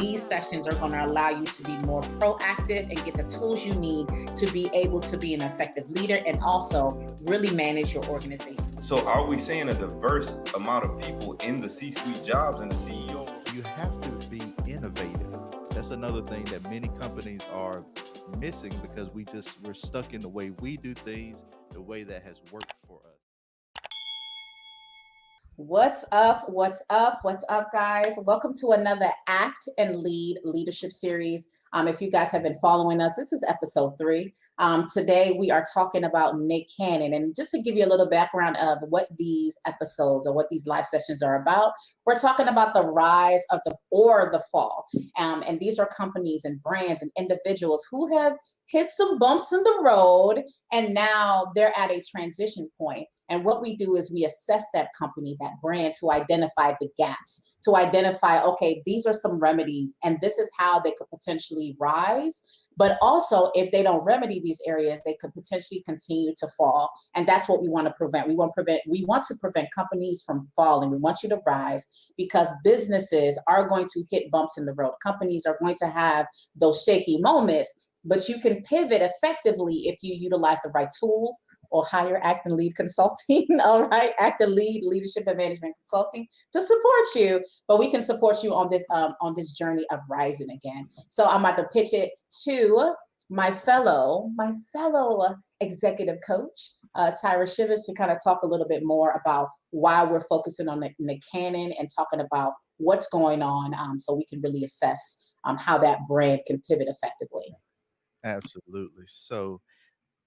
these sessions are going to allow you to be more proactive and get the tools you need to be able to be an effective leader and also really manage your organization. So are we seeing a diverse amount of people in the C-suite jobs and the CEO? You have to be innovative. That's another thing that many companies are missing because we're stuck in the way we do things, the way that has worked for us. What's up? What's up? What's up, guys? Welcome to another Act and Lead leadership series. If you guys have been following us, this is episode 3. Today we are talking about Nick Cannon, and just to give you a little background of what these episodes or what these live sessions are about, we're talking about the rise of the fall. And these are companies and brands and individuals who have hit some bumps in the road, and now they're at a transition point. And what we do is we assess that company, that brand, to identify the gaps, to identify, okay, these are some remedies, and this is how they could potentially rise. But also, if they don't remedy these areas, they could potentially continue to fall. And that's what we want to prevent. We want to prevent companies from falling. We want you to rise, because businesses are going to hit bumps in the road. Companies are going to have those shaky moments, but you can pivot effectively if you utilize the right tools or hire Act and Lead Consulting, all right? Act and Lead Leadership and Management Consulting to support you, but we can support you on this journey of rising again. So I'm about to pitch it to my fellow executive coach, Tyra Shivers, to kind of talk a little bit more about why we're focusing on Nick Cannon and talking about what's going on, so we can really assess how that brand can pivot effectively. Absolutely. So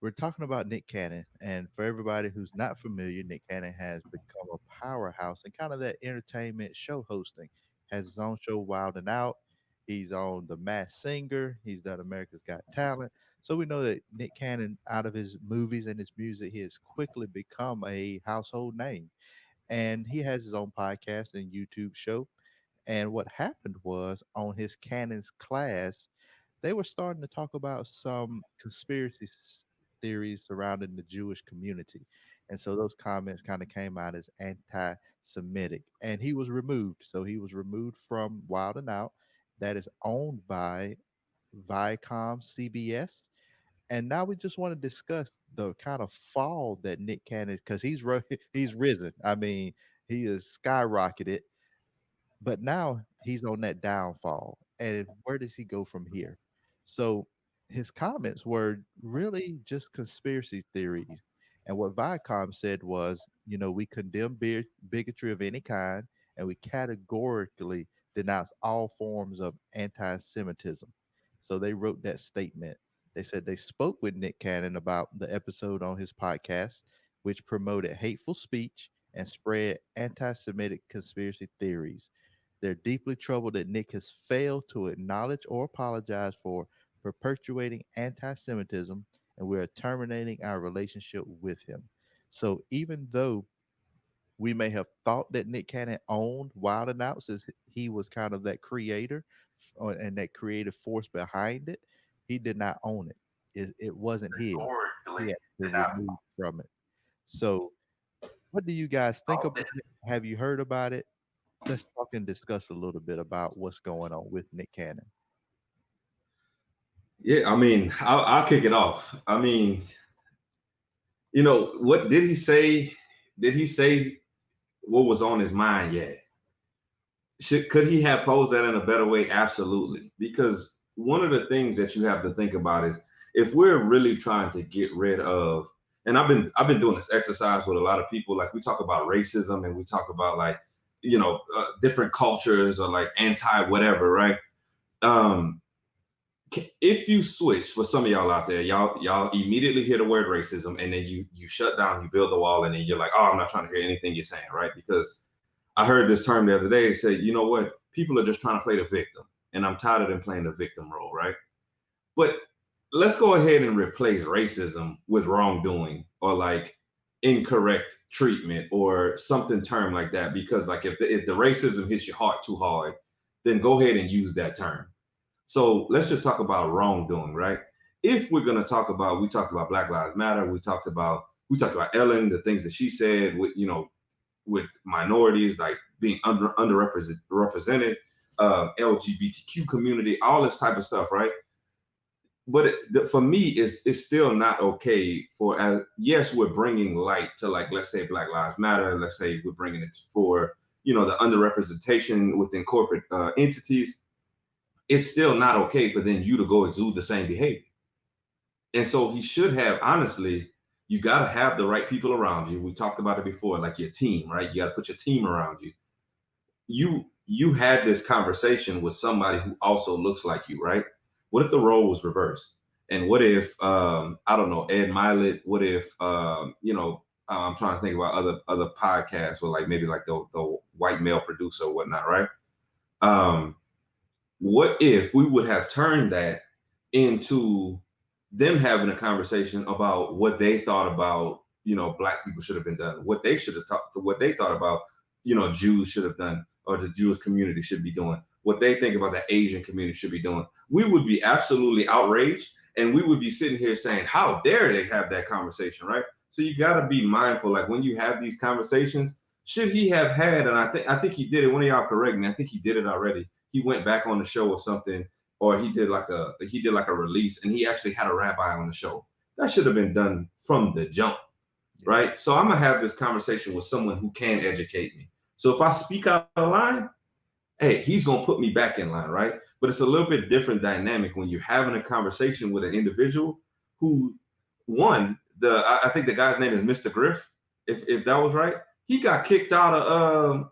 we're talking about Nick Cannon, and for everybody who's not familiar, Nick Cannon has become a powerhouse in kind of that entertainment show hosting. Has his own show, Wild and Out. He's on The Masked Singer. He's done America's Got Talent. So we know that Nick Cannon, out of his movies and his music, he has quickly become a household name. And he has his own podcast and YouTube show. And what happened was on his Cannon's class, they were starting to talk about some theories surrounding the Jewish community. And so those comments kind of came out as anti Semitic. And he was removed. So he was removed from Wild and Out, that is owned by Viacom CBS. And now we just want to discuss the kind of fall that Nick Cannon, because he's risen. I mean, he is skyrocketed, but now he's on that downfall. And where does he go from here? So his comments were really just conspiracy theories. And what Viacom said was, we condemn bigotry of any kind, and we categorically denounce all forms of anti Semitism. So they wrote that statement. They said they spoke with Nick Cannon about the episode on his podcast, which promoted hateful speech and spread anti Semitic conspiracy theories. They're deeply troubled that Nick has failed to acknowledge or apologize for perpetuating anti Semitism, and we're terminating our relationship with him. So, even though we may have thought that Nick Cannon owned Wild and Out, since he was kind of that creator and that creative force behind it, he did not own it. It wasn't his. He had been removed from it. So, what do you guys think about it? Have you heard about it? Let's talk and discuss a little bit about what's going on with Nick Cannon. Yeah, I mean, I'll kick it off. I mean, what did he say? Did he say what was on his mind? Yeah. Could he have posed that in a better way? Absolutely. Because one of the things that you have to think about is, if we're really trying to get rid of, and I've been doing this exercise with a lot of people, like we talk about racism and we talk about like, different cultures or like anti whatever, right? If you switch, for some of y'all out there, y'all immediately hear the word racism, and then you shut down, you build a wall, and then you're like, oh, I'm not trying to hear anything you're saying, right? Because I heard this term the other day. It said, you know what? People are just trying to play the victim, and I'm tired of them playing the victim role, right? But let's go ahead and replace racism with wrongdoing or like incorrect treatment or something term like that. Because like if the racism hits your heart too hard, then go ahead and use that term. So let's just talk about wrongdoing, right? If we're going to talk about, we talked about Black Lives Matter. We talked about Ellen, the things that she said with minorities, like being underrepresented. LGBTQ community, all this type of stuff, right? But for me, it's still not okay for, yes, we're bringing light to, like, let's say Black Lives Matter. Let's say we're bringing it for, the underrepresentation within corporate entities. It's still not okay for then you to go exude the same behavior. And so he should have, honestly, you got to have the right people around you. We talked about it before, like your team, right? You got to put your team around you. You had this conversation with somebody who also looks like you, right? What if the role was reversed? And what if, I don't know, Ed Milet? What if, I'm trying to think about other podcasts with, like, maybe like the white male producer or whatnot, right? What if we would have turned that into them having a conversation about what they thought about, Black people should have been done, what they should have talked to, what they thought about, Jews should have done, or the Jewish community should be doing, what they think about the Asian community should be doing. We would be absolutely outraged, and we would be sitting here saying, how dare they have that conversation, right? So you got to be mindful, like, when you have these conversations, should he have had, and I think he did it, one of y'all correct me, I think he did it already. He went back on the show or something, or he did like a release, and he actually had a rabbi on the show. That should have been done from the jump, right? So I'm gonna have this conversation with someone who can educate me. So if I speak out of line, hey, he's gonna put me back in line, right? But it's a little bit different dynamic when you're having a conversation with an individual who, I think the guy's name is Mr. Griff, if that was right. He got kicked out of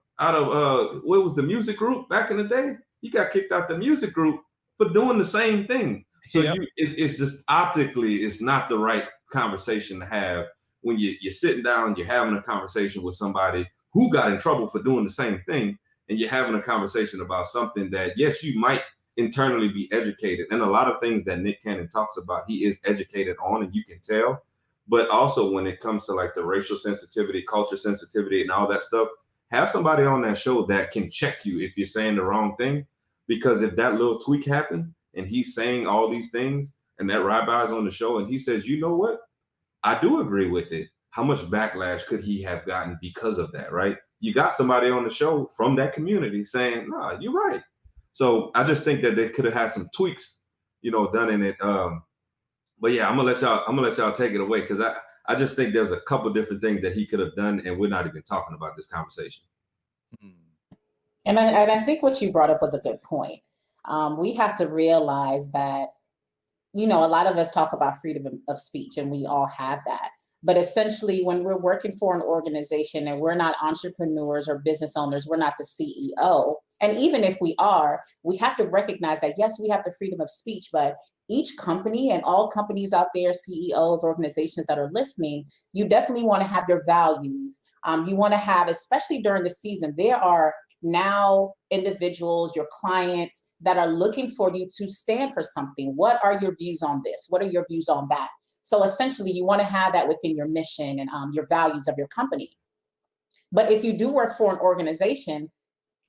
what was the music group back in the day? He got kicked out the music group for doing the same thing. So it's just optically, it's not the right conversation to have when you're sitting down, you're having a conversation with somebody who got in trouble for doing the same thing, and you're having a conversation about something that, yes, you might internally be educated. And a lot of things that Nick Cannon talks about, he is educated on, and you can tell. But also when it comes to, like, the racial sensitivity, culture sensitivity, and all that stuff, have somebody on that show that can check you if you're saying the wrong thing. Because if that little tweak happened and he's saying all these things, and that rabbi's on the show and he says, you know what, I do agree with it, how much backlash could he have gotten because of that, right? You got somebody on the show from that community saying, nah, you're right. So I just think that they could have had some tweaks, done in it. But yeah, I'm gonna let y'all take it away, because I just think there's a couple different things that he could have done, and we're not even talking about this conversation. And I think what you brought up was a good point. We have to realize that, a lot of us talk about freedom of speech, and we all have that. But essentially, when we're working for an organization and we're not entrepreneurs or business owners, we're not the CEO. And even if we are, we have to recognize that, yes, we have the freedom of speech, but each company and all companies out there, CEOs, organizations that are listening, you definitely want to have your values. You want to have, especially during the season, there are now individuals, your clients, that are looking for you to stand for something. What are your views on this? What are your views on that? So essentially, you want to have that within your mission and your values of your company. But if you do work for an organization,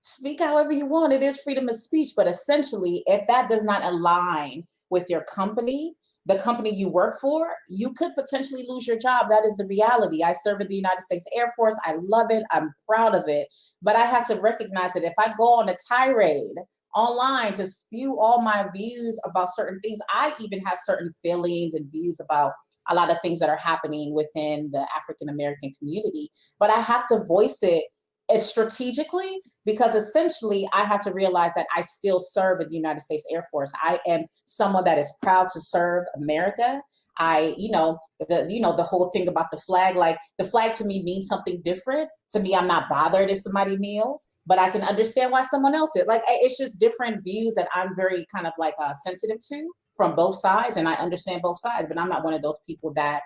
speak however you want. It is freedom of speech. But essentially, if that does not align with your company, the company you work for, you could potentially lose your job. That is the reality. I serve in the United States Air Force. I love it. I'm proud of it. But I have to recognize that if I go on a tirade online to spew all my views about certain things, I even have certain feelings and views about a lot of things that are happening within the African American community, but I have to voice it strategically, because essentially I have to realize that I still serve in the United States Air Force. I am someone that is proud to serve America. The whole thing about the flag, like the flag to me means something different. To me, I'm not bothered if somebody kneels, but I can understand why someone else is. Like, it's just different views that I'm very kind of like sensitive to from both sides, and I understand both sides, but I'm not one of those people that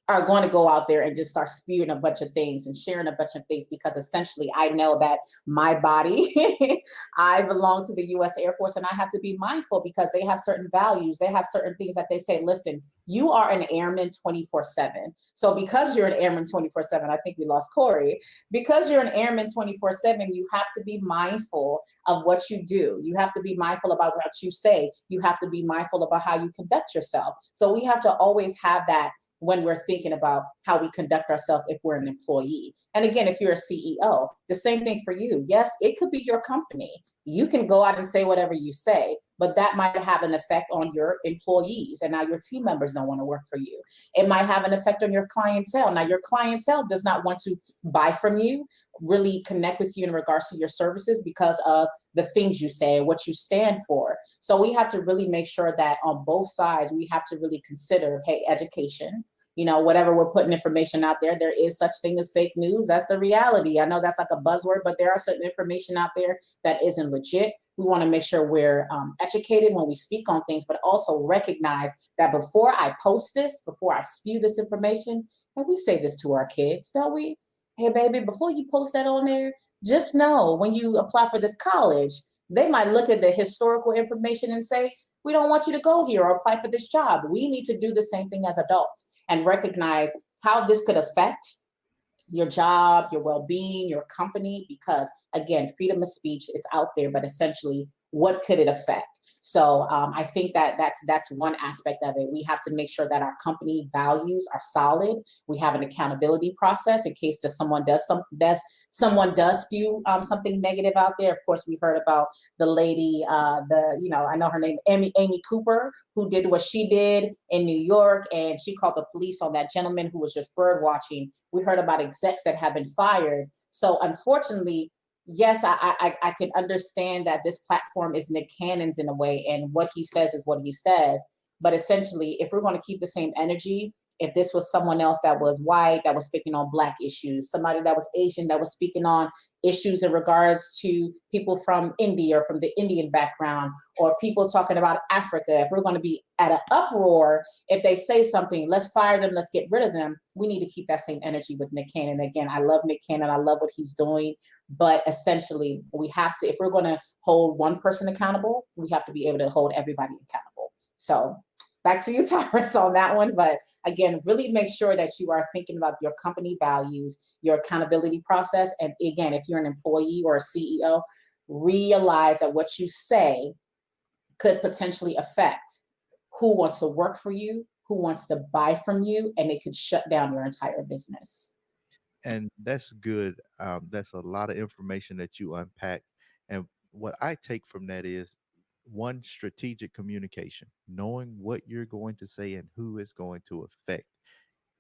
are going to go out there and just start spewing a bunch of things and sharing a bunch of things, because essentially I know that my body, I belong to the U.S. Air Force, and I have to be mindful because they have certain values. They have certain things that they say, listen, you are an airman 24/7. So because you're an airman 24/7, I think we lost Corey. Because you're an airman 24/7, you have to be mindful of what you do. You have to be mindful about what you say. You have to be mindful about how you conduct yourself. So we have to always have that when we're thinking about how we conduct ourselves if we're an employee. And again, if you're a CEO, the same thing for you. Yes, it could be your company. You can go out and say whatever you say, but that might have an effect on your employees. And now your team members don't want to work for you. It might have an effect on your clientele. Now, your clientele does not want to buy from you, really connect with you in regards to your services because of the things you say, what you stand for. So we have to really make sure that on both sides, we have to really consider, hey, education, whatever we're putting information out there, there is such thing as fake news. That's the reality. I know that's like a buzzword, but there are certain information out there that isn't legit. We want to make sure we're educated when we speak on things, but also recognize that before I post this, before I spew this information, and we say this to our kids, don't we? Hey, baby, before you post that on there, just know when you apply for this college, they might look at the historical information and say, we don't want you to go here or apply for this job. We need to do the same thing as adults and recognize how this could affect your job, your well-being, your company, because again, freedom of speech, it's out there, but essentially, what could it affect? So I think that that's one aspect of it. We have to make sure that our company values are solid. We have an accountability process in case that someone does spew something negative out there. Of course, we heard about the lady, I know her name, Amy Cooper, who did what she did in New York, and she called the police on that gentleman who was just bird watching. We heard about execs that have been fired. So unfortunately, yes, I could understand that this platform is Nick Cannon's in a way, and what he says is what he says. But essentially, if we're going to keep the same energy, if this was someone else that was white, that was speaking on Black issues, somebody that was Asian, that was speaking on issues in regards to people from India or from the Indian background, or people talking about Africa, if we're going to be at an uproar, if they say something, let's fire them, let's get rid of them, we need to keep that same energy with Nick Cannon. Again, I love Nick Cannon. I love what he's doing. But essentially, we have to, if we're going to hold one person accountable, we have to be able to hold everybody accountable. So back to you, Tyrus, on that one. But again, really make sure that you are thinking about your company values, your accountability process. And again, if you're an employee or a CEO, realize that what you say could potentially affect who wants to work for you, who wants to buy from you, and it could shut down your entire business. And that's good. That's a lot of information that you unpack. And what I take from that is one, strategic communication, knowing what you're going to say and who it's going to affect.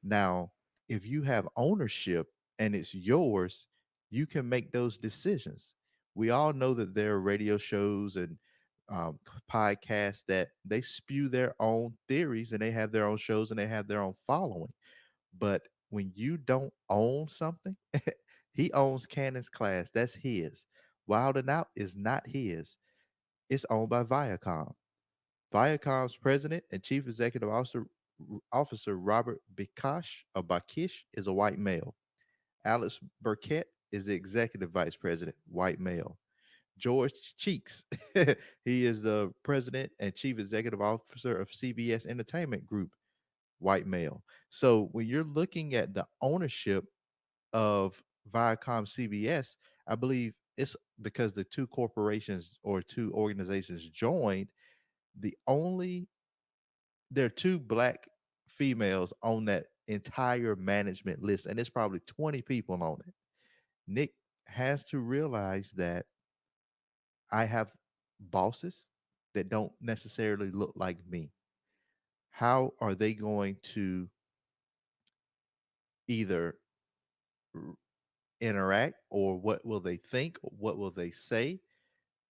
Now, if you have ownership and it's yours, you can make those decisions. We all know that there are radio shows and podcasts that they spew their own theories and they have their own shows and they have their own following. But when you don't own something, he owns Cannon's Class. That's his. Wild and Out is not his. It's owned by Viacom. Viacom's president and chief executive officer Robert Bakish is a white male. Alex Burkett is the executive vice president, white male. George Cheeks, he is the president and chief executive officer of CBS Entertainment Group, white male. So when you're looking at the ownership of Viacom CBS, I believe it's because the two corporations or two organizations joined. The only There are two black females on that entire management list, and it's probably 20 people on it. Nick has to realize that I have bosses that don't necessarily look like me. How are they going to either r- interact, or what will they think? What will they say?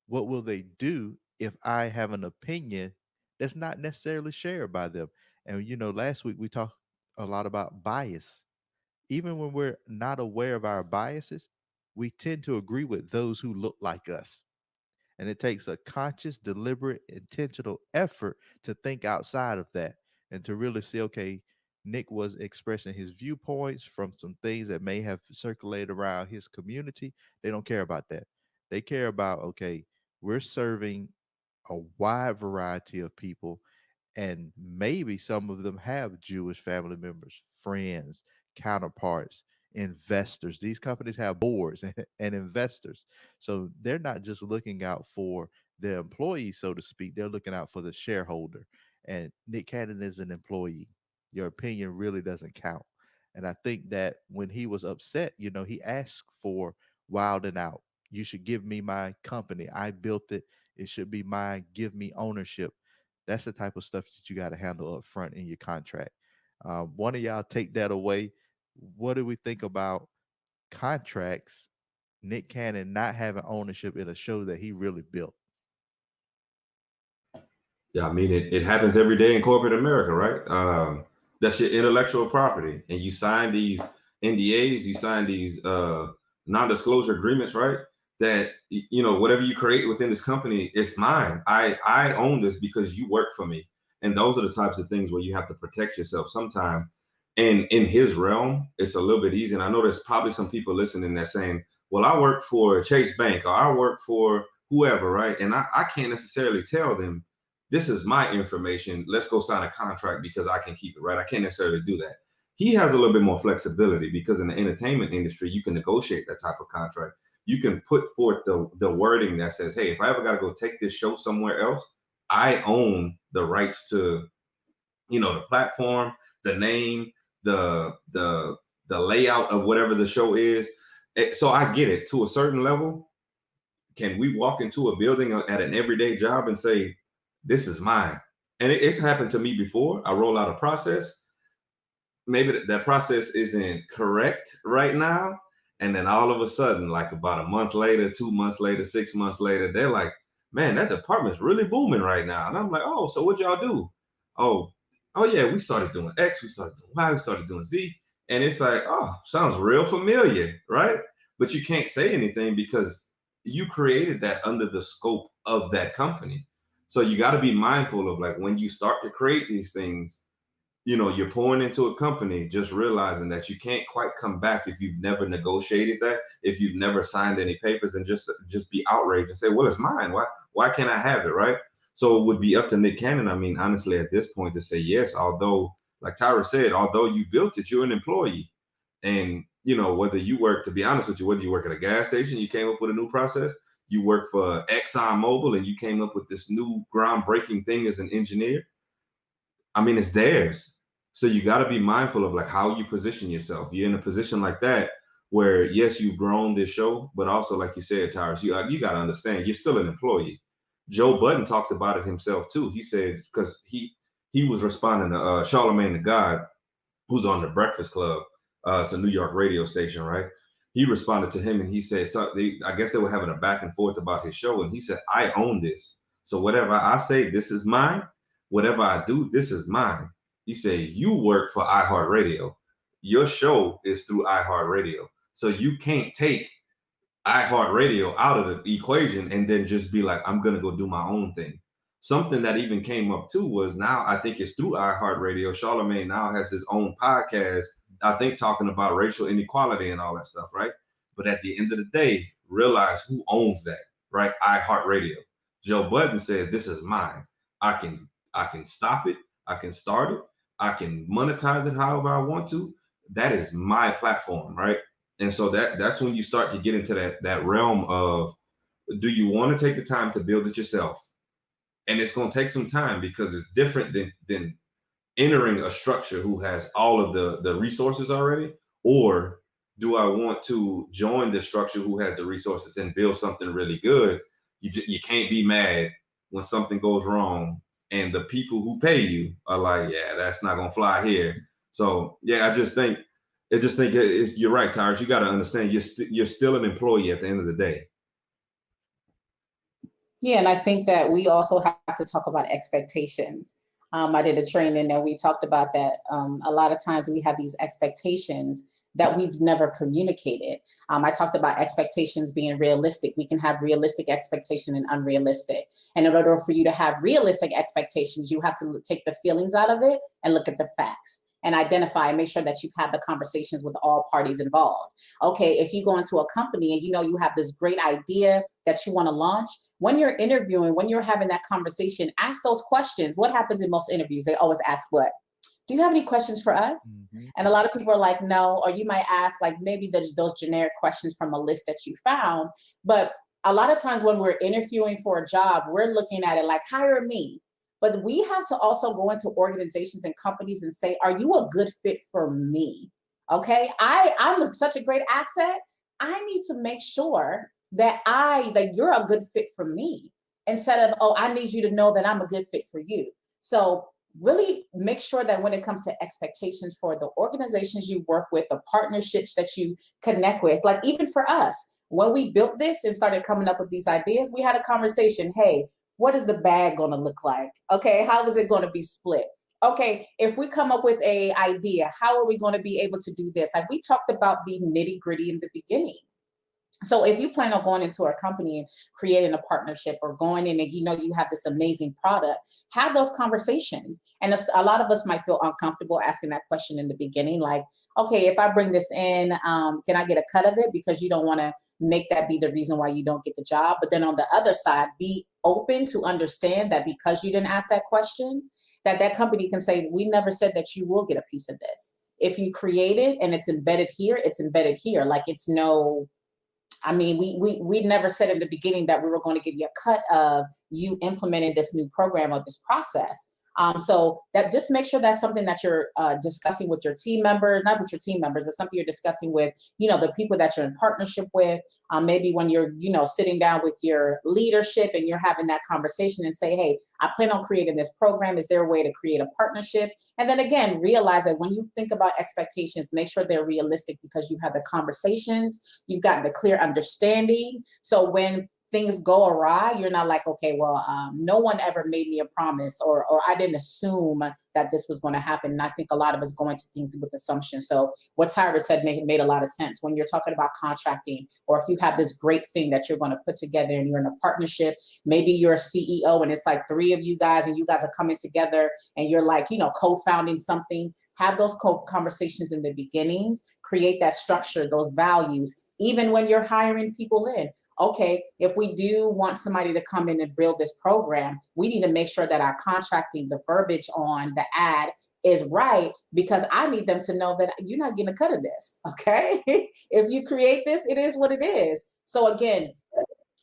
What will they do if I have an opinion that's not necessarily shared by them? And last week we talked a lot about bias. Even when we're not aware of our biases, we tend to agree with those who look like us. And it takes a conscious, deliberate, intentional effort to think outside of that and to really see, okay, Nick was expressing his viewpoints from some things that may have circulated around his community. They don't care about that. They care about, okay, we're serving a wide variety of people, and maybe some of them have Jewish family members, friends, counterparts, investors. These companies have boards and investors. So they're not just looking out for the employee, so to speak, they're looking out for the shareholder. And Nick Cannon is an employee. Your opinion really doesn't count. And I think that when he was upset, he asked for Wild and Out. You should give me my company. I built it. It should be mine. Give me ownership. That's the type of stuff that you got to handle up front in your contract. One of y'all take that away. What do we think about contracts? Nick Cannon not having ownership in a show that he really built. Yeah, I mean, it happens every day in corporate America, right? That's your intellectual property. And you sign these NDAs, you sign these non-disclosure agreements, right? That, whatever you create within this company, it's mine. I own this because you work for me. And those are the types of things where you have to protect yourself sometimes. And in his realm, it's a little bit easy. And I know there's probably some people listening that saying, well, I work for Chase Bank or I work for whoever, right? And I can't necessarily tell them, this is my information. Let's go sign a contract because I can keep it, right? I can't necessarily do that. He has a little bit more flexibility because in the entertainment industry, you can negotiate that type of contract. You can put forth the wording that says, hey, if I ever got to go take this show somewhere else, I own the rights to, the platform, the name, the layout of whatever the show is. So I get it to a certain level. Can we walk into a building at an everyday job and say, this is mine? And it's happened to me before. I roll out a process. Maybe that process isn't correct right now. And then all of a sudden, like about a month later, 2 months later, 6 months later, they're like, man, that department's really booming right now. And I'm like, oh, so what y'all do? Oh, yeah, we started doing X, we started doing Y, we started doing Z. And it's like, oh, sounds real familiar, right? But you can't say anything because you created that under the scope of that company. So you got to be mindful of, like, when you start to create these things, you're pouring into a company, just realizing that you can't quite come back if you've never negotiated that, if you've never signed any papers, and just be outraged and say, well, it's mine. Why can't I have it, right? So it would be up to Nick Cannon, I mean, honestly, at this point, to say yes, although, like Tyra said, although you built it, you're an employee. And, whether you work, to be honest with you, whether you work at a gas station, you came up with a new process, you work for Exxon Mobil and you came up with this new groundbreaking thing as an engineer, I mean, it's theirs. So you got to be mindful of, like, how you position yourself. You're in a position like that where, yes, you've grown this show, but also, like you said, Tyrus, you got to understand you're still an employee. Joe Budden talked about it himself too. He said, because he was responding to Charlamagne the God, who's on the Breakfast Club. It's a New York radio station, right? He responded to him and he said, so I guess they were having a back and forth about his show. And he said, I own this. So whatever I say, this is mine. Whatever I do, this is mine. He said, you work for iHeartRadio. Your show is through iHeartRadio. So you can't take iHeartRadio out of the equation and then just be like, I'm going to go do my own thing. Something that even came up too was, now I think it's through iHeartRadio, Charlamagne now has his own podcast, I think talking about racial inequality and all that stuff, right? But at the end of the day, realize who owns that, right? iHeartRadio. Joe Budden says, this is mine. I can stop it. I can start it. I can monetize it however I want to. That is my platform, right? And so that's when you start to get into that realm of, do you want to take the time to build it yourself? And it's going to take some time because it's different than entering a structure who has all of the resources already, or do I want to join the structure who has the resources and build something really good? You can't be mad when something goes wrong and the people who pay you are like, yeah, that's not gonna fly here. So yeah, I just think you're right, Tyrus. You got to understand you're still an employee at the end of the day. Yeah, and I think that we also have to talk about expectations. I did a training and we talked about that. A lot of times we have these expectations that we've never communicated. I talked about expectations being realistic. We can have realistic expectation and unrealistic. And in order for you to have realistic expectations, you have to take the feelings out of it and look at the facts and identify and make sure that you've had the conversations with all parties involved. Okay, if you go into a company and you have this great idea that you want to launch, when you're interviewing, when you're having that conversation, ask those questions. What happens in most interviews? They always ask what? Do you have any questions for us? Mm-hmm. And a lot of people are like, no, or you might ask, like, maybe there's those generic questions from a list that you found. But a lot of times when we're interviewing for a job, we're looking at it like, hire me. But we have to also go into organizations and companies and say, are you a good fit for me? Okay, I'm such a great asset. I need to make sure that you're a good fit for me, instead of, oh, I need you to know that I'm a good fit for you. So really make sure that when it comes to expectations for the organizations you work with, the partnerships that you connect with, like even for us, when we built this and started coming up with these ideas, we had a conversation. Hey, what is the bag going to look like? Okay, how is it going to be split? Okay, if we come up with a idea, how are we going to be able to do this? Like we talked about the nitty gritty in the beginning. So if you plan on going into a company and creating a partnership, or going in and you have this amazing product, have those conversations. And a lot of us might feel uncomfortable asking that question in the beginning, like, okay, if I bring this in, can I get a cut of it? Because you don't want to make that be the reason why you don't get the job. But then on the other side, be open to understand that because you didn't ask that question, that company can say, we never said that you will get a piece of this. If you create it and it's embedded here, it's embedded here. Like it's no, I mean, we never said in the beginning that we were going to give you a cut of you implementing this new program or this process. So that just make sure that's something that you're discussing with your team members, not with your team members, but something you're discussing with, the people that you're in partnership with. Maybe when you're, sitting down with your leadership and you're having that conversation and say, hey, I plan on creating this program. Is there a way to create a partnership? And then again, realize that when you think about expectations, make sure they're realistic, because you have the conversations, you've gotten the clear understanding. So when things go awry, you're not like, okay, well, no one ever made me a promise, or I didn't assume that this was going to happen. And I think a lot of us go into things with assumptions. So what Tyra said made a lot of sense. When you're talking about contracting, or if you have this great thing that you're going to put together and you're in a partnership, maybe you're a CEO and it's like 3 of you guys and you guys are coming together and you're like, co-founding something. Have those conversations in the beginnings, create that structure, those values, even when you're hiring people in. Okay, if we do want somebody to come in and build this program, we need to make sure that our contracting, the verbiage on the ad is right, because I need them to know that you're not getting a cut of this, okay? If you create this, it is what it is. So again,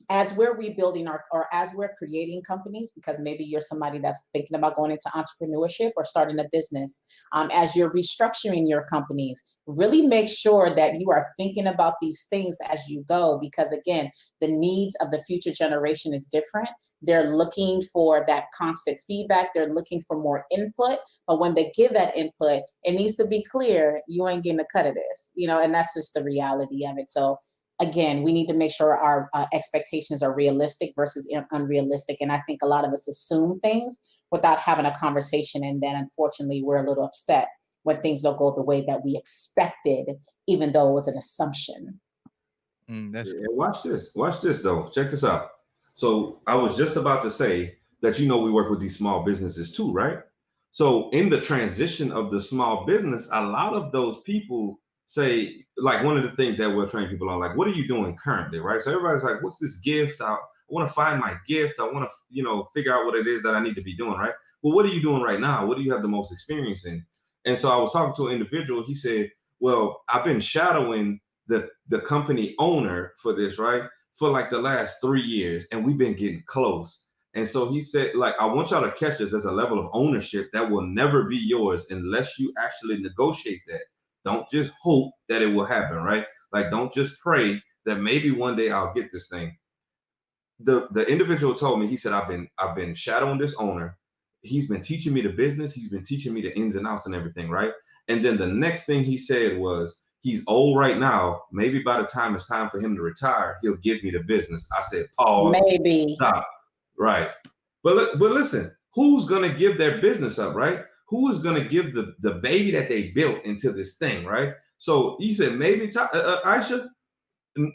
as we're rebuilding or as we're creating companies, because maybe you're somebody that's thinking about going into entrepreneurship or starting a business, as you're restructuring your companies, really make sure that you are thinking about these things as you go, because again, the needs of the future generation is different. They're looking for that constant feedback. They're looking for more input, but when they give that input, it needs to be clear, you ain't getting a cut of this, and that's just the reality of it. So again, we need to make sure our expectations are realistic versus unrealistic. And I think a lot of us assume things without having a conversation. And then unfortunately, we're a little upset when things don't go the way that we expected, even though it was an assumption. Watch this though. Check this out. So I was just about to say that, we work with these small businesses too, right? So in the transition of the small business, a lot of those people say, like, one of the things that we'll train people on, like, what are you doing currently, right? So everybody's like, what's this gift? I want to find my gift. I want to, figure out what it is that I need to be doing, right? Well, what are you doing right now? What do you have the most experience in? And so I was talking to an individual. He said, well, I've been shadowing the company owner for this, right, for like the last 3 years, and we've been getting close. And so he said, like, I want y'all to catch this as a level of ownership that will never be yours unless you actually negotiate that. Don't just hope that it will happen, right? Like, don't just pray that maybe one day I'll get this thing. The individual told me, he said, I've been shadowing this owner. He's been teaching me the business. He's been teaching me the ins and outs and everything, right? And then the next thing he said was, he's old right now. Maybe by the time it's time for him to retire, he'll give me the business. I said, pause. Maybe. Stop. Right. But listen, who's going to give their business up, right? Who is going to give the baby that they built into this thing, right? So you said maybe, Aisha,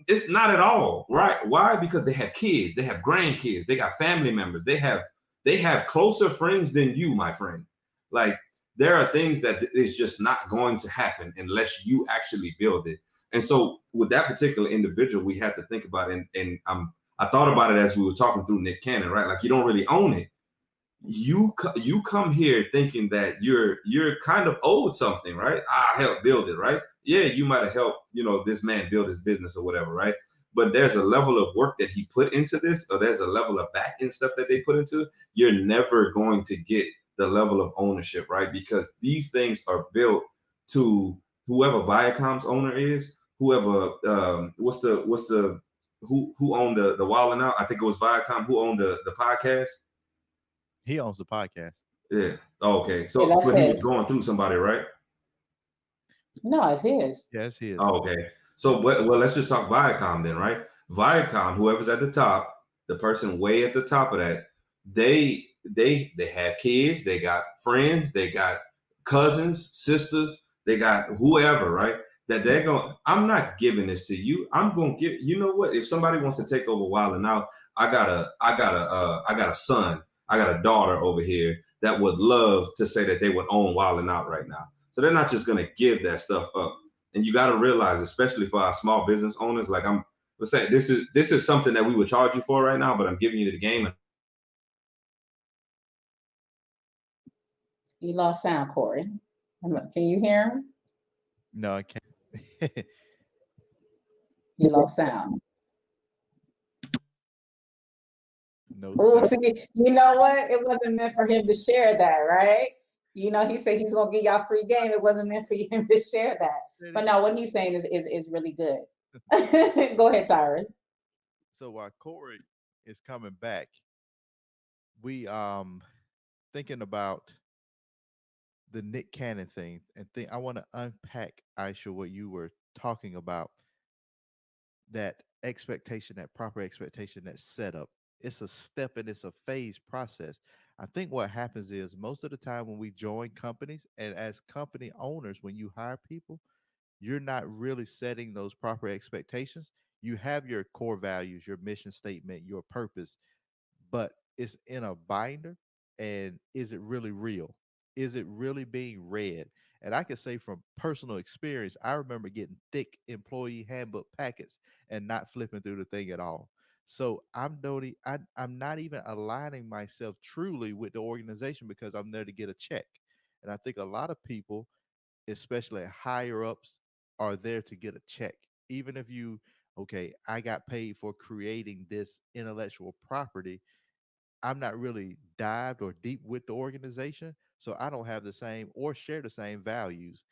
it's not at all, right? Why? Because they have kids, they have grandkids, they got family members, they have closer friends than you, my friend. Like, there are things that is just not going to happen unless you actually build it. And so with that particular individual, we had to think about it. And I thought about it as we were talking through Nick Cannon, right? Like, you don't really own it. You come here thinking that you're kind of owed something, right? I helped build it, right? Yeah, you might have helped, this man build his business or whatever, right? but there's a level of work that he put into this, or there's a level of back end stuff that they put into it. You're never going to get the level of ownership, right? Because these things are built to whoever Viacom's owner is, whoever who owned the Wild 'N Out? I think it was Viacom. Who owned the podcast? He owns the podcast. Yeah. Oh, okay. Yeah, So, that's but he was his. going through somebody, right? No, it's his. Yes, he is. Oh, okay. So, well, let's just talk Viacom then, right? Viacom, whoever's at the top, the person way at the top of that, they have kids, they got friends, they got cousins, sisters, they got whoever, right? That they're going, I'm not giving this to you. I'm going to give, you know what? If somebody wants to take over Wild 'N Out, I got a son, I got a daughter over here that would love to say that they would own Wild 'N Out right now. So they're not just going to give that stuff up. And you got to realize, especially for our small business owners, like I'm saying, this is something that we would charge you for right now, but I'm giving you the game. You lost sound, Corey. Can you hear him? No, I can't. You lost sound. No. Oh, see, you know what? It wasn't meant for him to share that, right? You know, he said he's gonna give y'all free game. It wasn't meant for him to share that. But no, what he's saying is really good. Go ahead, Tyrus. So while Corey is coming back, we thinking about the Nick Cannon thing, and I want to unpack, Aisha, what you were talking about. That expectation, that proper expectation, that setup. It's a step and it's a phase process. I think what happens is most of the time when we join companies and as company owners, when you hire people, you're not really setting those proper expectations. You have your core values, your mission statement, your purpose, but it's in a binder. And is it really real? Is it really being read? And I can say from personal experience, I remember getting thick employee handbook packets and not flipping through the thing at all. So I'm not even aligning myself truly with the organization because I'm there to get a check. And I think a lot of people, especially higher ups, are there to get a check. Even if you, okay, I got paid for creating this intellectual property, I'm not really dived or deep with the organization. So I don't have the same or share the same values.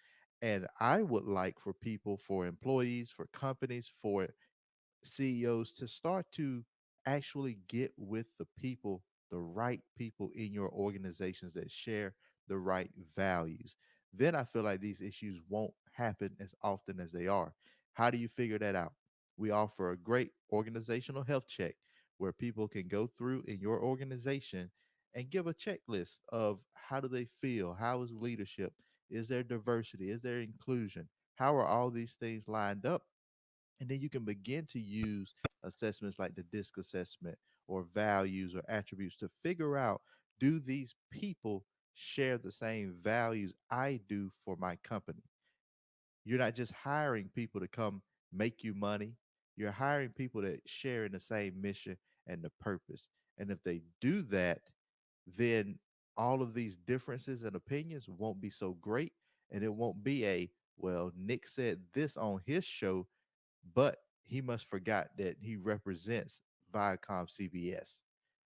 And I would like for people, for employees, for companies, for CEOs to start to actually get with the people, the right people in your organizations that share the right values. Then I feel like these issues won't happen as often as they are. How do you figure that out? We offer a great organizational health check where people can go through in your organization and give a checklist of how do they feel? How is leadership? Is there diversity? Is there inclusion? How are all these things lined up? And then you can begin to use assessments like the DISC assessment or values or attributes to figure out, do these people share the same values I do for my company? You're not just hiring people to come make you money. You're hiring people that share in the same mission and the purpose. And if they do that, then all of these differences and opinions won't be so great. And it won't be a, well, Nick said this on his show, but he must forgot that he represents Viacom CBS.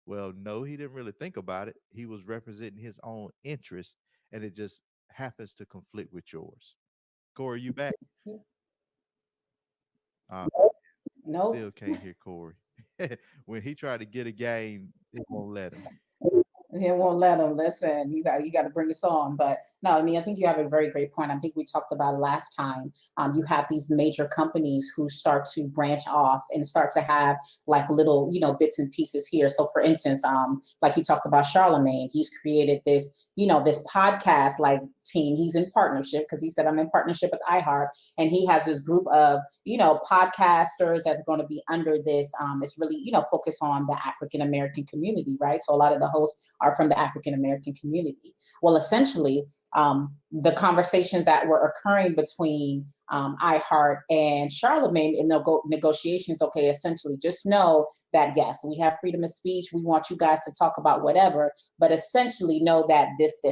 Well, no, he didn't really think about it. He was representing his own interest, and it just happens to conflict with yours. Corey, you back? Uh, Nope. Still can't hear Corey. When he tried to get a game, it won't let him. He won't let them listen. You got to bring us on. But no, I mean, I think you have a very great point. I think we talked about it last time. You have these major companies who start to branch off and start to have like little, bits and pieces here. So for instance, like you talked about Charlemagne, he's created this, this podcast like team. He's in partnership because he said, I'm in partnership with iHeart. And he has this group of, podcasters that's going to be under this. It's really, focused on the African American community, right? So a lot of the hosts are from the African American community. Well, essentially, the conversations that were occurring between iHeart and Charlemagne in the negotiations, okay, essentially just know that yes, we have freedom of speech. We want you guys to talk about whatever, but essentially know that this,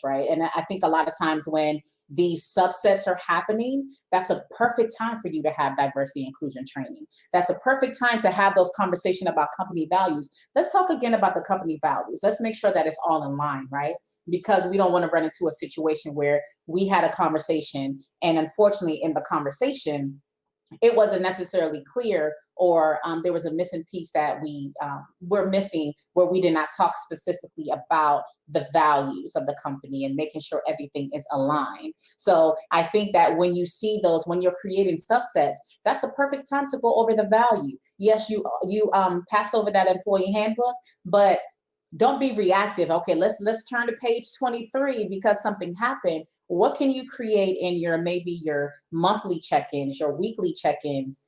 right? And I think a lot of times when these subsets are happening, that's a perfect time for you to have diversity inclusion training. That's a perfect time to have those conversations about company values. Let's talk again about the company values. Let's make sure that it's all in line, right? Because we don't want to run into a situation where we had a conversation and unfortunately in the conversation, it wasn't necessarily clear, or there was a missing piece that we were missing, where we did not talk specifically about the values of the company and making sure everything is aligned. So I think that when you see those, when you're creating subsets, that's a perfect time to go over the value. Yes, you pass over that employee handbook, but don't be reactive. Okay, let's turn to page 23 because something happened. What can you create in your, maybe your monthly check-ins, your weekly check-ins,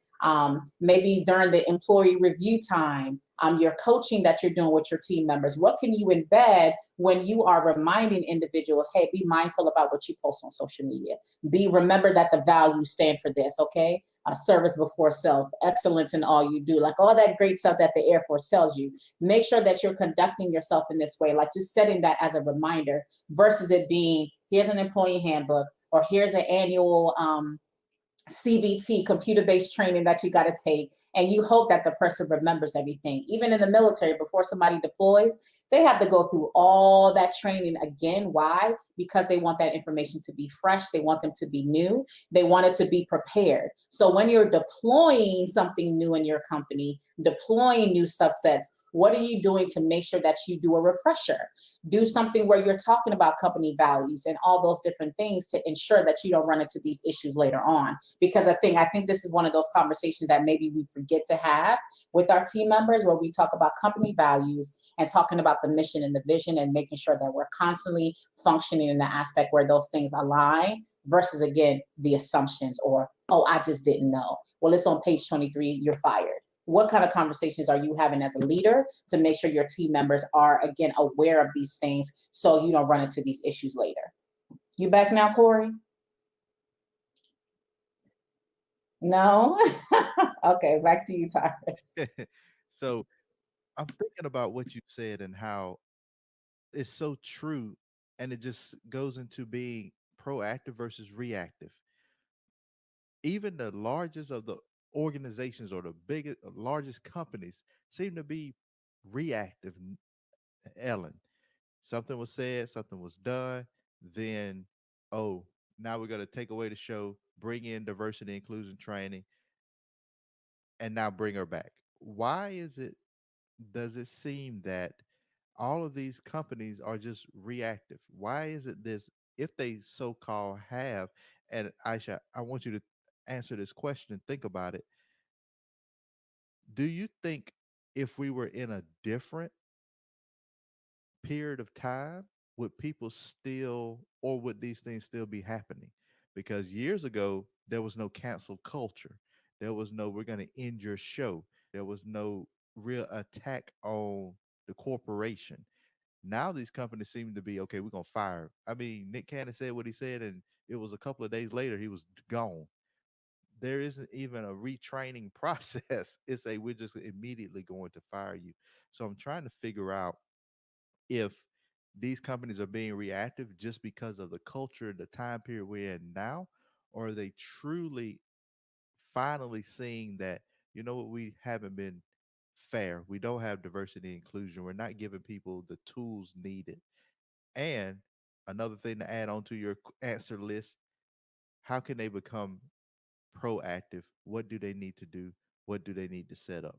maybe during the employee review time, your coaching that you're doing with your team members? What can you embed when you are reminding individuals, hey, be mindful about what you post on social media. Remember that the values stand for this, okay? Service before self, excellence in all you do, like all that great stuff that the Air Force tells you. Make sure that you're conducting yourself in this way, like just setting that as a reminder versus it being, here's an employee handbook, or here's an annual CBT, computer-based training that you got to take, and you hope that the person remembers everything. Even in the military, before somebody deploys, they have to go through all that training again. Why? Because they want that information to be fresh. They want them to be new. They want it to be prepared. So when you're deploying something new in your company, deploying new subsets, what are you doing to make sure that you do a refresher? Do something where you're talking about company values and all those different things to ensure that you don't run into these issues later on. Because I think this is one of those conversations that maybe we forget to have with our team members, where we talk about company values and talking about the mission and the vision and making sure that we're constantly functioning in the aspect where those things align versus, again, the assumptions or, oh, I just didn't know. Well, it's on page 23, you're fired. What kind of conversations are you having as a leader to make sure your team members are, again, aware of these things so you don't run into these issues later? You back now, Corey? No? Okay, back to you, Tyrus. So I'm thinking about what you said and how it's so true. And it just goes into being proactive versus reactive. Even the largest of the organizations or the biggest, largest companies seem to be reactive. Ellen, something was said, something was done, then, oh, now we're going to take away the show, bring in diversity inclusion training, and now bring her back. Why does it seem that all of these companies are just reactive? Why is it this, if they so called have, and Aisha, I want you to answer this question, think about it. Do you think if we were in a different period of time, would people still, or would these things still be happening? Because years ago, there was no cancel culture. There was no, we're going to end your show. There was no real attack on the corporation. Now these companies seem to be, okay, we're going to fire him. I mean, Nick Cannon said what he said, and it was a couple of days later, he was gone. There isn't even a retraining process. It's a, we're just immediately going to fire you. So I'm trying to figure out if these companies are being reactive just because of the culture, the time period we're in now, or are they truly finally seeing that, you know what, we haven't been fair. We don't have diversity and inclusion. We're not giving people the tools needed. And another thing to add on to your answer list, how can they become proactive? What do they need to do? What do they need to set up?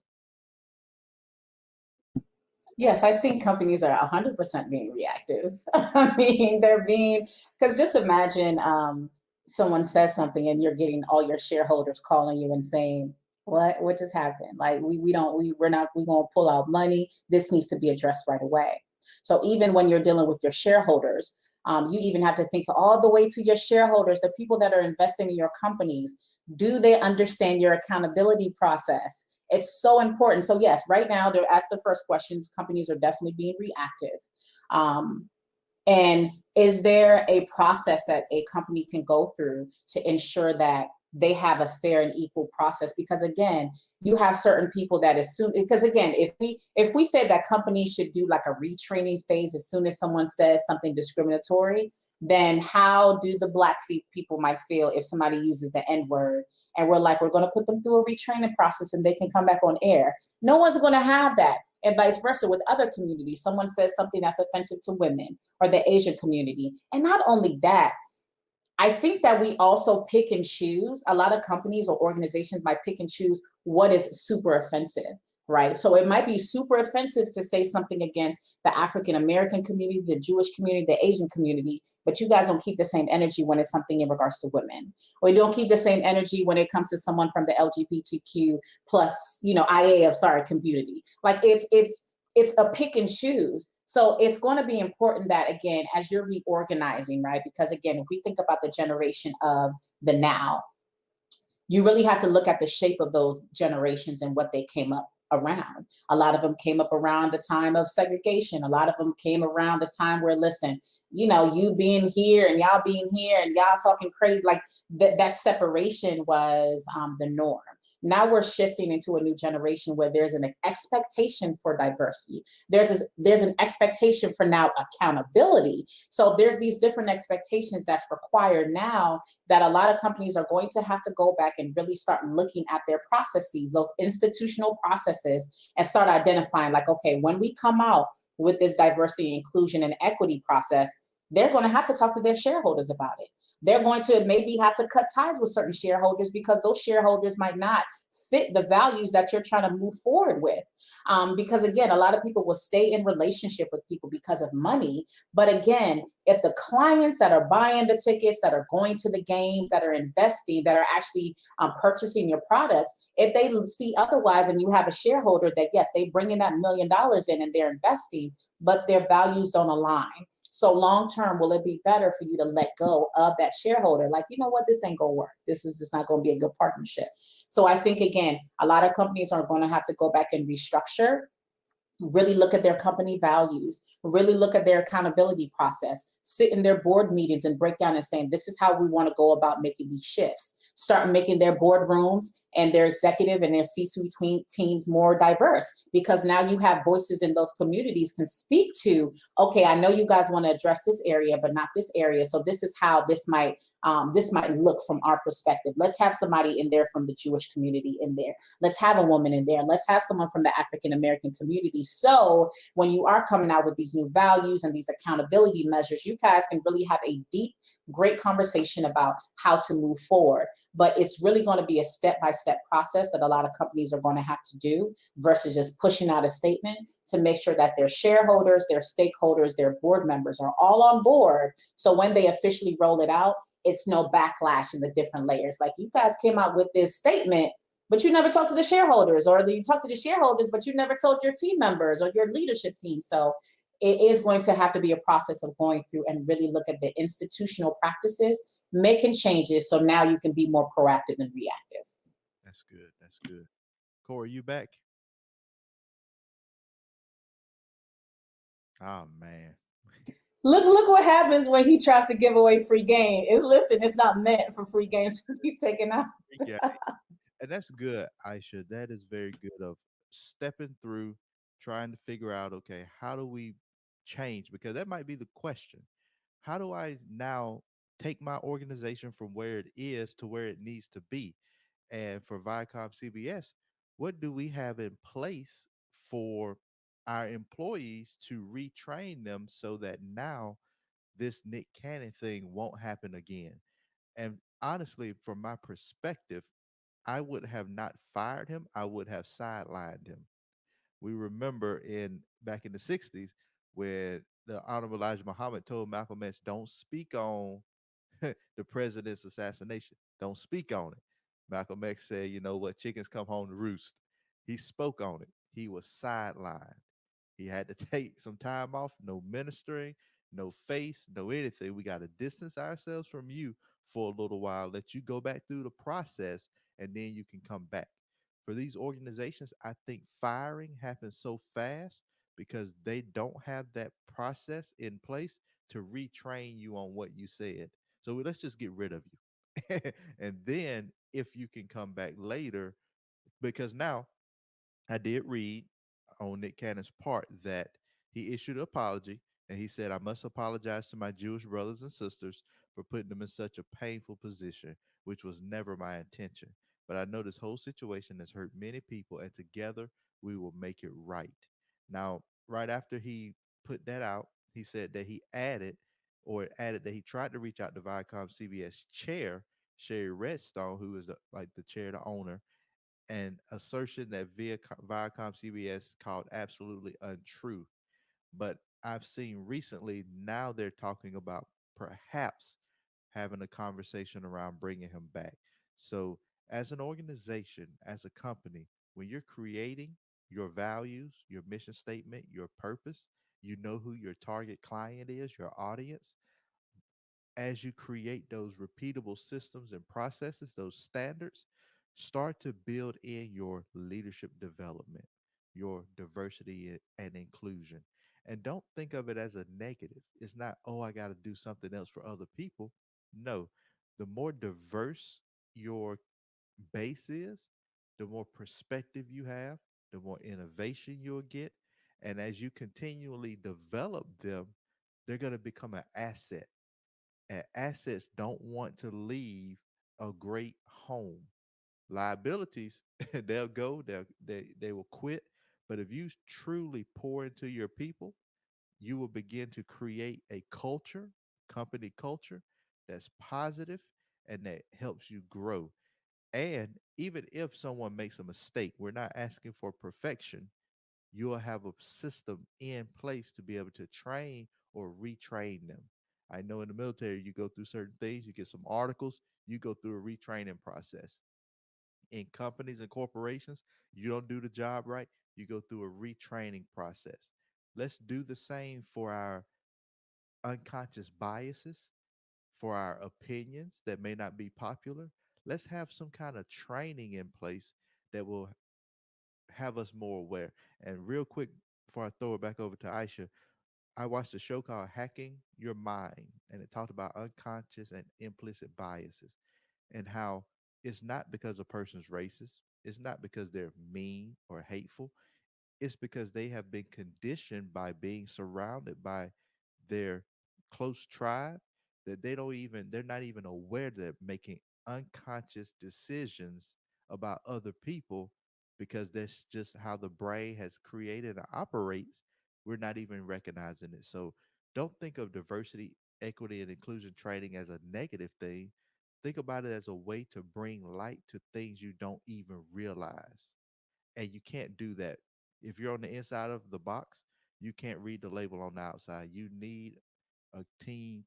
Yes, I think companies are 100% being reactive. I mean, they're being, because just imagine someone says something and you're getting all your shareholders calling you and saying, what just happened? Like we're not, we're gonna pull out money. This needs to be addressed right away. So even when you're dealing with your shareholders, you even have to think all the way to your shareholders, the people that are investing in your companies. Do they understand your accountability process? It's so important. So yes, right now, to ask the first questions, companies are definitely being reactive. And is there a process that a company can go through to ensure that they have a fair and equal process. Because again, you have certain people that assume, because again, if we say that companies should do like a retraining phase as soon as someone says something discriminatory, then how do the black people might feel if somebody uses the N word and we're like, we're going to put them through a retraining process and they can come back on air? No one's going to have that. And vice versa with other communities. Someone says something that's offensive to women or the Asian community. And not only that, I think that we also pick and choose. A lot of companies or organizations might pick and choose what is super offensive, right? So it might be super offensive to say something against the African American community, the Jewish community, the Asian community, but you guys don't keep the same energy when it's something in regards to women. Or you don't keep the same energy when it comes to someone from the LGBTQ plus, IA of sorry community. Like it's a pick and choose. So it's going to be important that, again, as you're reorganizing, right? Because again, if we think about the generation of the now, you really have to look at the shape of those generations and what they came up around. A lot of them came up around the time of segregation. A lot of them came around the time where, listen, you being here and y'all being here and y'all talking crazy, like that separation was the norm. Now we're shifting into a new generation where there's an expectation for diversity. There's an expectation for now accountability. So there's these different expectations that's required now that a lot of companies are going to have to go back and really start looking at their processes, those institutional processes, and start identifying like, okay, when we come out with this diversity, inclusion, and equity process, they're going to have to talk to their shareholders about it. They're going to maybe have to cut ties with certain shareholders because those shareholders might not fit the values that you're trying to move forward with. Because again, a lot of people will stay in relationship with people because of money. But again, if the clients that are buying the tickets, that are going to the games, that are investing, that are actually purchasing your products, if they see otherwise and you have a shareholder that, yes, they bring in that $1 million in and they're investing, but their values don't align. So long term, will it be better for you to let go of that shareholder? Like, you know what, this ain't gonna work. This is just not gonna be a good partnership. So I think, again, a lot of companies are going to have to go back and restructure, really look at their company values, really look at their accountability process, sit in their board meetings and break down and saying, this is how we want to go about making these shifts. Start making their boardrooms and their executive and their C-suite teams more diverse, because now you have voices in those communities can speak to, okay, I know you guys want to address this area, but not this area. So this is how this might look from our perspective. Let's have somebody in there from the Jewish community in there. Let's have a woman in there. Let's have someone from the African American community. So when you are coming out with these new values and these accountability measures, you guys can really have a deep, great conversation about how to move forward. But it's really going to be a step-by-step process that a lot of companies are going to have to do versus just pushing out a statement, to make sure that their shareholders, their stakeholders, their board members are all on board. So when they officially roll it out, it's no backlash in the different layers. Like, you guys came out with this statement, but you never talked to the shareholders, or you talked to the shareholders, but you never told your team members or your leadership team. So it is going to have to be a process of going through and really look at the institutional practices, making changes so now you can be more proactive than reactive. That's good. That's good. Corey, you back? Oh man. Look what happens when he tries to give away free game. Is listen, it's not meant for free games to be taken out. Yeah. And that's good, Aisha. That is very good of stepping through, trying to figure out, okay, how do we change? Because that might be the question. How do I now take my organization from where it is to where it needs to be? And for Viacom CBS, what do we have in place for our employees to retrain them so that now this Nick Cannon thing won't happen again? And honestly, from my perspective, I would have not fired him. I would have sidelined him. We remember in back in the 60s when the Honorable Elijah Muhammad told Malcolm X, don't speak on the president's assassination. Don't speak on it. Malcolm X said, you know what, chickens come home to roost. He spoke on it. He was sidelined. He had to take some time off, no ministering, no face, no anything. We got to distance ourselves from you for a little while, let you go back through the process, and then you can come back. For these organizations, I think firing happens so fast because they don't have that process in place to retrain you on what you said. So let's just get rid of you. And then if you can come back later, because now I did read on Nick Cannon's part that he issued an apology and he said, I must apologize to my Jewish brothers and sisters for putting them in such a painful position, which was never my intention. But I know this whole situation has hurt many people, and together we will make it right. Now, right after he put that out, he said that he added that he tried to reach out to Viacom CBS chair, Sherry Redstone, who is like the chair, the owner, an assertion that Viacom CBS called absolutely untrue. But I've seen recently, now they're talking about perhaps having a conversation around bringing him back. So, as an organization, as a company, when you're creating your values, your mission statement, your purpose, you know who your target client is, your audience. As you create those repeatable systems and processes, those standards, start to build in your leadership development, your diversity and inclusion. And don't think of it as a negative. It's not, oh, I got to do something else for other people. No, the more diverse your base is, the more perspective you have, the more innovation you'll get. And as you continually develop them, they're going to become an asset, and assets don't want to leave a great home. Liabilities, they'll go, they will quit. But if you truly pour into your people, you will begin to create a culture, company culture, that's positive and that helps you grow. And even if someone makes a mistake, we're not asking for perfection. You'll have a system in place to be able to train or retrain them. I know in the military, you go through certain things, you get some articles, you go through a retraining process. In companies and corporations, you don't do the job right, you go through a retraining process. Let's do the same for our unconscious biases, for our opinions that may not be popular. Let's have some kind of training in place that will have us more aware. And real quick, before I throw it back over to Aisha, I watched a show called Hacking Your Mind, and it talked about unconscious and implicit biases and how it's not because a person's racist, it's not because they're mean or hateful, it's because they have been conditioned by being surrounded by their close tribe that they're not even aware that they're making unconscious decisions about other people because that's just how the brain has created and operates. We're not even recognizing it. So don't think of diversity, equity, and inclusion training as a negative thing. Think about it as a way to bring light to things you don't even realize. And you can't do that if you're on the inside of the box. You can't read the label on the outside. You need a team,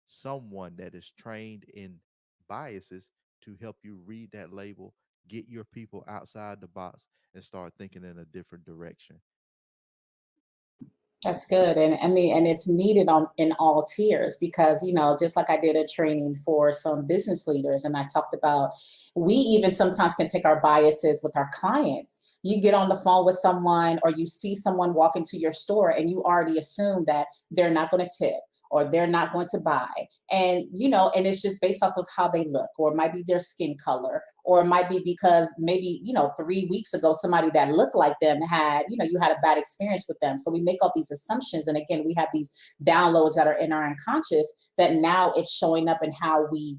someone that is trained in biases to help you read that label, get your people outside the box, and start thinking in a different direction. That's good. And I mean, and it's needed on in all tiers because, just like I did a training for some business leaders and I talked about, we even sometimes can take our biases with our clients. You get on the phone with someone or you see someone walk into your store and you already assume that they're not going to tip or they're not going to buy. And, and it's just based off of how they look, or it might be their skin color, or it might be because maybe, 3 weeks ago, somebody that looked like them had, you had a bad experience with them. So we make all these assumptions. And again, we have these downloads that are in our unconscious that now it's showing up in how we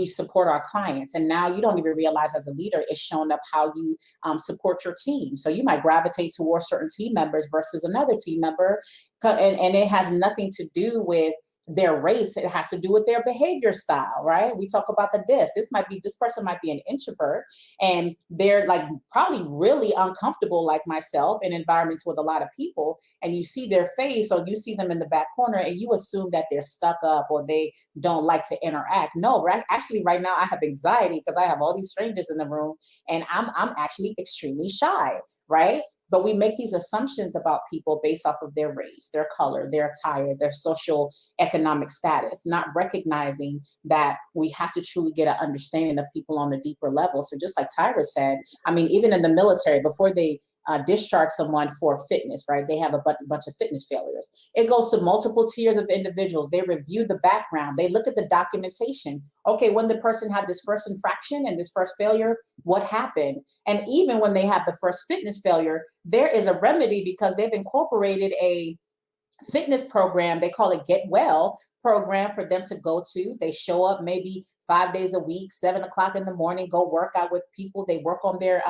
support our clients. And now you don't even realize as a leader, it's showing up how you support your team. So you might gravitate towards certain team members versus another team member. And it has nothing to do with their race. It has to do with their behavior style, right? We talk about the this person might be an introvert and they're like probably really uncomfortable like myself in environments with a lot of people, and you see their face or you see them in the back corner and you assume that they're stuck up or they don't like to interact. No, right? Actually, right now I have anxiety because I have all these strangers in the room and I'm actually extremely shy, right? But we make these assumptions about people based off of their race, their color, their attire, their social economic status, not recognizing that we have to truly get an understanding of people on a deeper level. So just like Tyra said, I mean, even in the military, before they discharge someone for fitness, right? They have a bunch of fitness failures. It goes to multiple tiers of individuals. They review the background. They look at the documentation. Okay, when the person had this first infraction and this first failure, what happened? And even when they have the first fitness failure, there is a remedy because they've incorporated a fitness program. They call it Get Well program for them to go to. They show up maybe 5 days a week, 7 o'clock in the morning, go work out with people. They work on their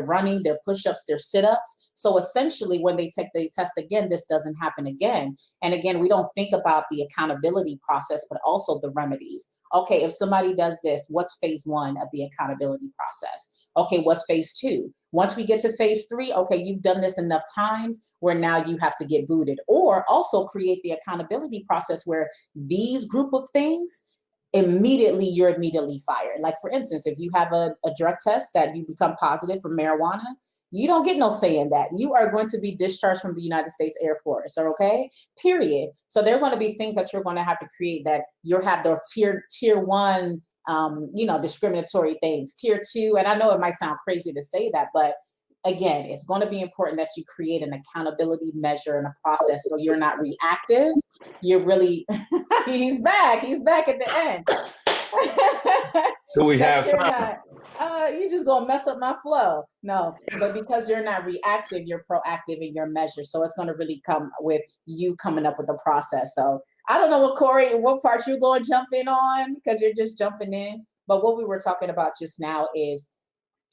running, their push-ups, their sit-ups. So essentially when they take the test again, this doesn't happen again. And again, we don't think about the accountability process, but also the remedies. Okay, if somebody does this, what's phase 1 of the accountability process? Okay, what's phase 2? Once we get to phase 3, okay, you've done this enough times where now you have to get booted. Or also create the accountability process where these group of things, you're immediately fired. Like for instance, if you have a drug test that you become positive for marijuana, you don't get no say in that. You are going to be discharged from the United States Air Force, okay? Period. So there are going to be things that you're going to have to create that you'll have the tier 1 discriminatory things, tier 2, and I know it might sound crazy to say that, but again, it's going to be important that you create an accountability measure and a process so you're not reactive. You're really, he's back at the end. Do we have some? You just gonna mess up my flow. No, but because you're not reactive, you're proactive in your measure. So it's gonna really come with you coming up with a process. So I don't know what part you're going to jump in on because you're just jumping in. But what we were talking about just now is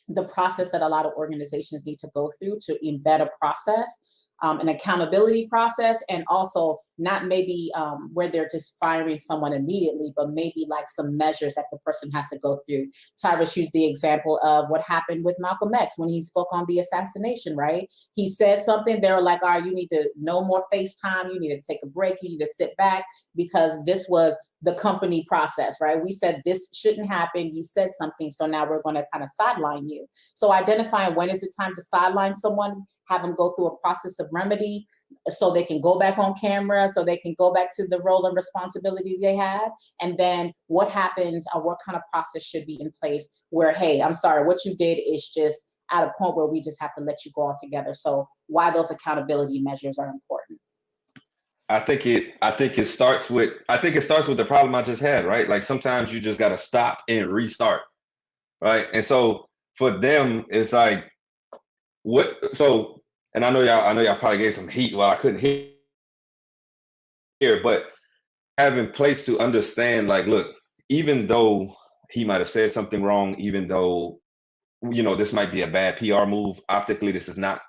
the process that a lot of organizations need to go through to embed a process, an accountability process, and also not maybe where they're just firing someone immediately, but maybe like some measures that the person has to go through. Tyrus used the example of what happened with Malcolm X when he spoke on the assassination, right? He said something, they were like, all right, you need to no more FaceTime, you need to take a break, you need to sit back, because this was the company process, right? We said this shouldn't happen, you said something, so now we're gonna kind of sideline you. So identifying when is it time to sideline someone, have them go through a process of remedy, so they can go back on camera, so they can go back to the role and responsibility they have. And then what happens, or what kind of process should be in place where, hey, I'm sorry, what you did is just at a point where we just have to let you go altogether. So why those accountability measures are important. I think it starts with the problem I just had, right? Like sometimes you just got to stop and restart, right? And so for them, it's like, and I know y'all probably gave some heat while I couldn't hear, but having place to understand, like, look, even though he might have said something wrong, even though, this might be a bad PR move, optically, this is not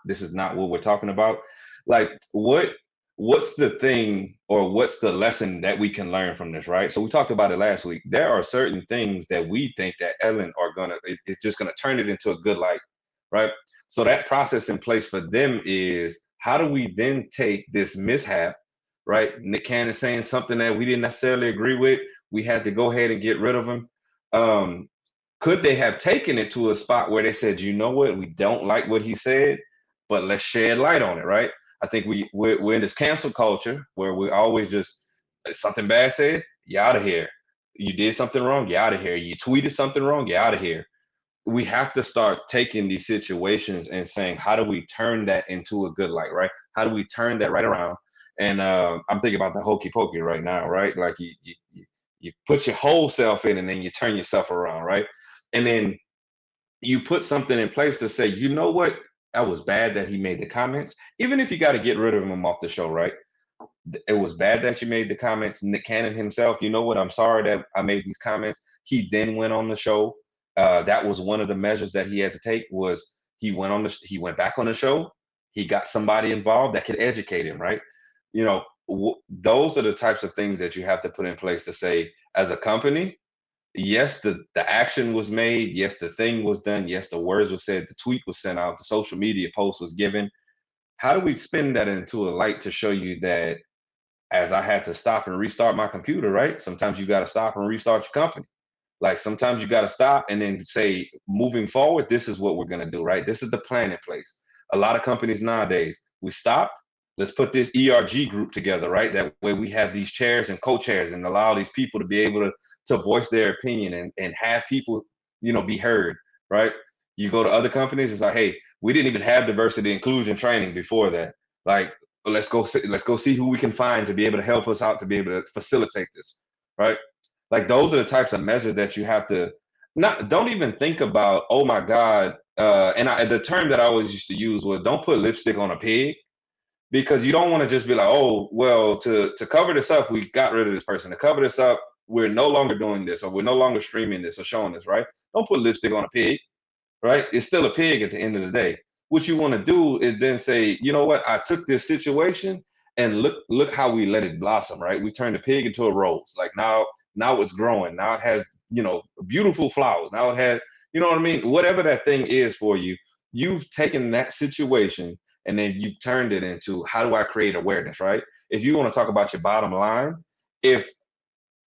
what we're talking about. Like, what's the thing, or what's the lesson that we can learn from this, right? So we talked about it last week. There are certain things that we think that Ellen is just gonna turn it into a good light, right? So that process in place for them is, how do we then take this mishap, right? Nick Cannon saying something that we didn't necessarily agree with, we had to go ahead and get rid of him. Could they have taken it to a spot where they said, you know what, we don't like what he said, but let's shed light on it, right? I think we're in this cancel culture where we always just, something bad said, you're out of here. You did something wrong, you're out of here. You tweeted something wrong, you're out of here. We have to start taking these situations and saying, how do we turn that into a good light, right? How do we turn that right around? And I'm thinking about the hokey pokey right now, right? Like you put your whole self in and then you turn yourself around, right? And then you put something in place to say, you know what? That was bad that he made the comments. Even if you got to get rid of him off the show, right? It was bad that you made the comments. Nick Cannon himself, you know what? I'm sorry that I made these comments. He then went on the show. That was one of the measures that he had to take, was he went back on the show. He got somebody involved that could educate him, right? Those are the types of things that you have to put in place to say, as a company, yes, the action was made. Yes, the thing was done. Yes, the words were said. The tweet was sent out. The social media post was given. How do we spin that into a light to show you that, as I had to stop and restart my computer, right? Sometimes you got to stop and restart your company. Like sometimes you got to stop and then say, moving forward, this is what we're going to do, right? This is the plan in place. A lot of companies nowadays, we stopped. Let's put this ERG group together, right? That way we have these chairs and co-chairs and allow these people to be able to voice their opinion and have people, be heard, right? You go to other companies, it's like, hey, We didn't even have diversity inclusion training before that. Like, let's go see who we can find to be able to help us out to be able to facilitate this, right? Like those are the types of measures that you have to not don't even think about. Oh my God! The term that I always used to use was don't put lipstick on a pig, because you don't want to just be like, oh well, to cover this up, we got rid of this person. To cover this up, we're no longer doing this, or we're no longer streaming this or showing this, right? Don't put lipstick on a pig, right? It's still a pig at the end of the day. What you want to do is then say, you know what? I took this situation and look how we let it blossom, right? We turned the pig into a rose. Like now it's growing. Now it has, beautiful flowers. Now it has, you know what I mean? Whatever that thing is for you, you've taken that situation and then you've turned it into how do I create awareness, right? If you want to talk about your bottom line, if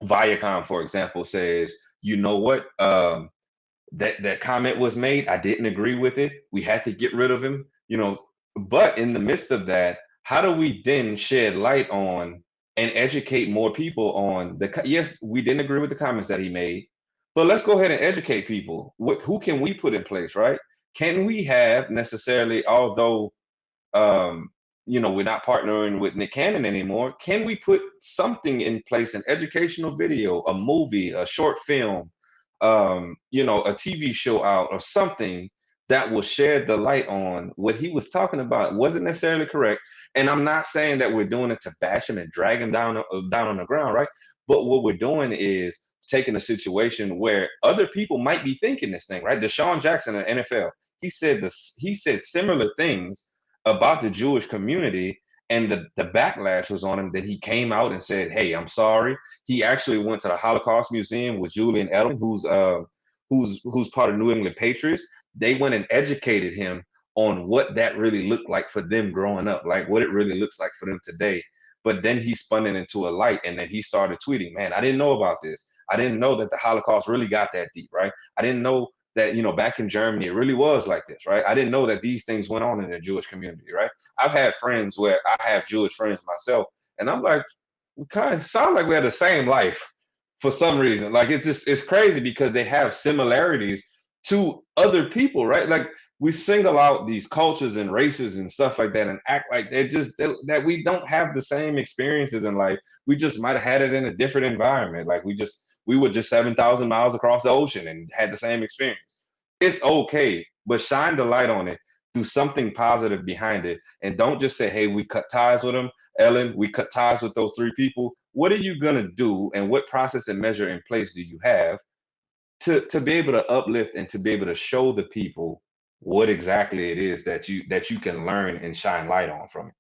Viacom, for example, says, you know what? That comment was made. I didn't agree with it. We had to get rid of him, But in the midst of that, how do we then shed light on and educate more people on yes, we didn't agree with the comments that he made, but let's go ahead and educate people. Who can we put in place, right? Can we have necessarily, although um, we're not partnering with Nick Cannon anymore. Can we put something in place, an educational video, a movie, a short film, a TV show out or something that will shed the light on what he was talking about wasn't necessarily correct. And I'm not saying that we're doing it to bash him and drag him down on the ground, right? But what we're doing is taking a situation where other people might be thinking this thing, right? Deshaun Jackson in the NFL, he said similar things about the Jewish community, and the backlash was on him that he came out and said, "Hey, I'm sorry." He actually went to the Holocaust Museum with Julian Edelman, who's part of New England Patriots. They went and educated him on what that really looked like for them growing up, like what it really looks like for them today. But then he spun it into a light, and then he started tweeting, "Man, I didn't know about this. I didn't know that the Holocaust really got that deep, right? I didn't know that back in Germany it really was like this, right? I didn't know that these things went on in the Jewish community, right? I've had friends where I have Jewish friends myself, and I'm like, we kind of sound like we had the same life for some reason. Like it's crazy because they have similarities to other people, right? Like we single out these cultures and races and stuff like that and act like that we don't have the same experiences in life. We just might have had it in a different environment. Like we were just 7,000 miles across the ocean and had the same experience. It's okay, but shine the light on it. Do something positive behind it. And don't just say, hey, we cut ties with them. Ellen, we cut ties with those three people. What are you going to do? And what process and measure in place do you have to be able to uplift and to be able to show the people what exactly it is that you can learn and shine light on from it?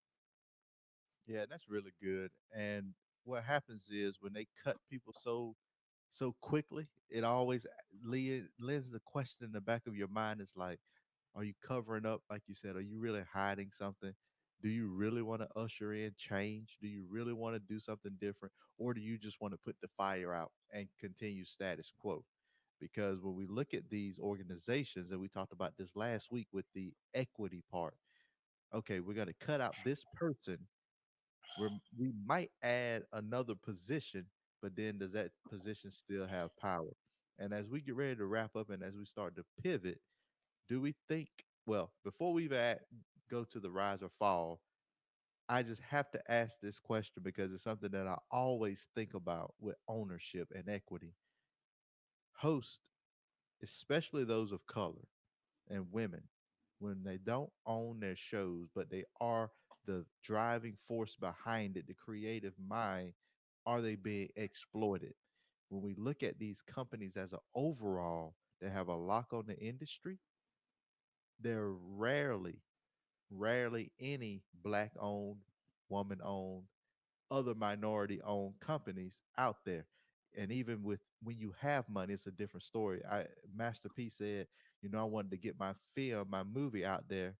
Yeah, that's really good. And what happens is when they cut people so quickly, it always lends the question in the back of your mind. It's like, are you covering up, like you said? Are you really hiding something? Do you really want to usher in change? Do you really want to do something different? Or do you just want to put the fire out and continue status quo? Because when we look at these organizations, and we talked about this last week with the equity part, okay, we're going to cut out this person where we might add another position, but then does that position still have power? And as we get ready to wrap up and as we start to pivot, do we think, well, before we even go to the rise or fall, I just have to ask this question because it's something that I always think about with ownership and equity. Hosts, especially those of color and women, when they don't own their shows, but they are the driving force behind it, the creative mind, are they being exploited? When we look at these companies as an overall that have a lock on the industry, they're rarely any black owned, woman owned, other minority owned companies out there. And even with when you have money, it's a different story. Master P said, I wanted to get my film, my movie out there,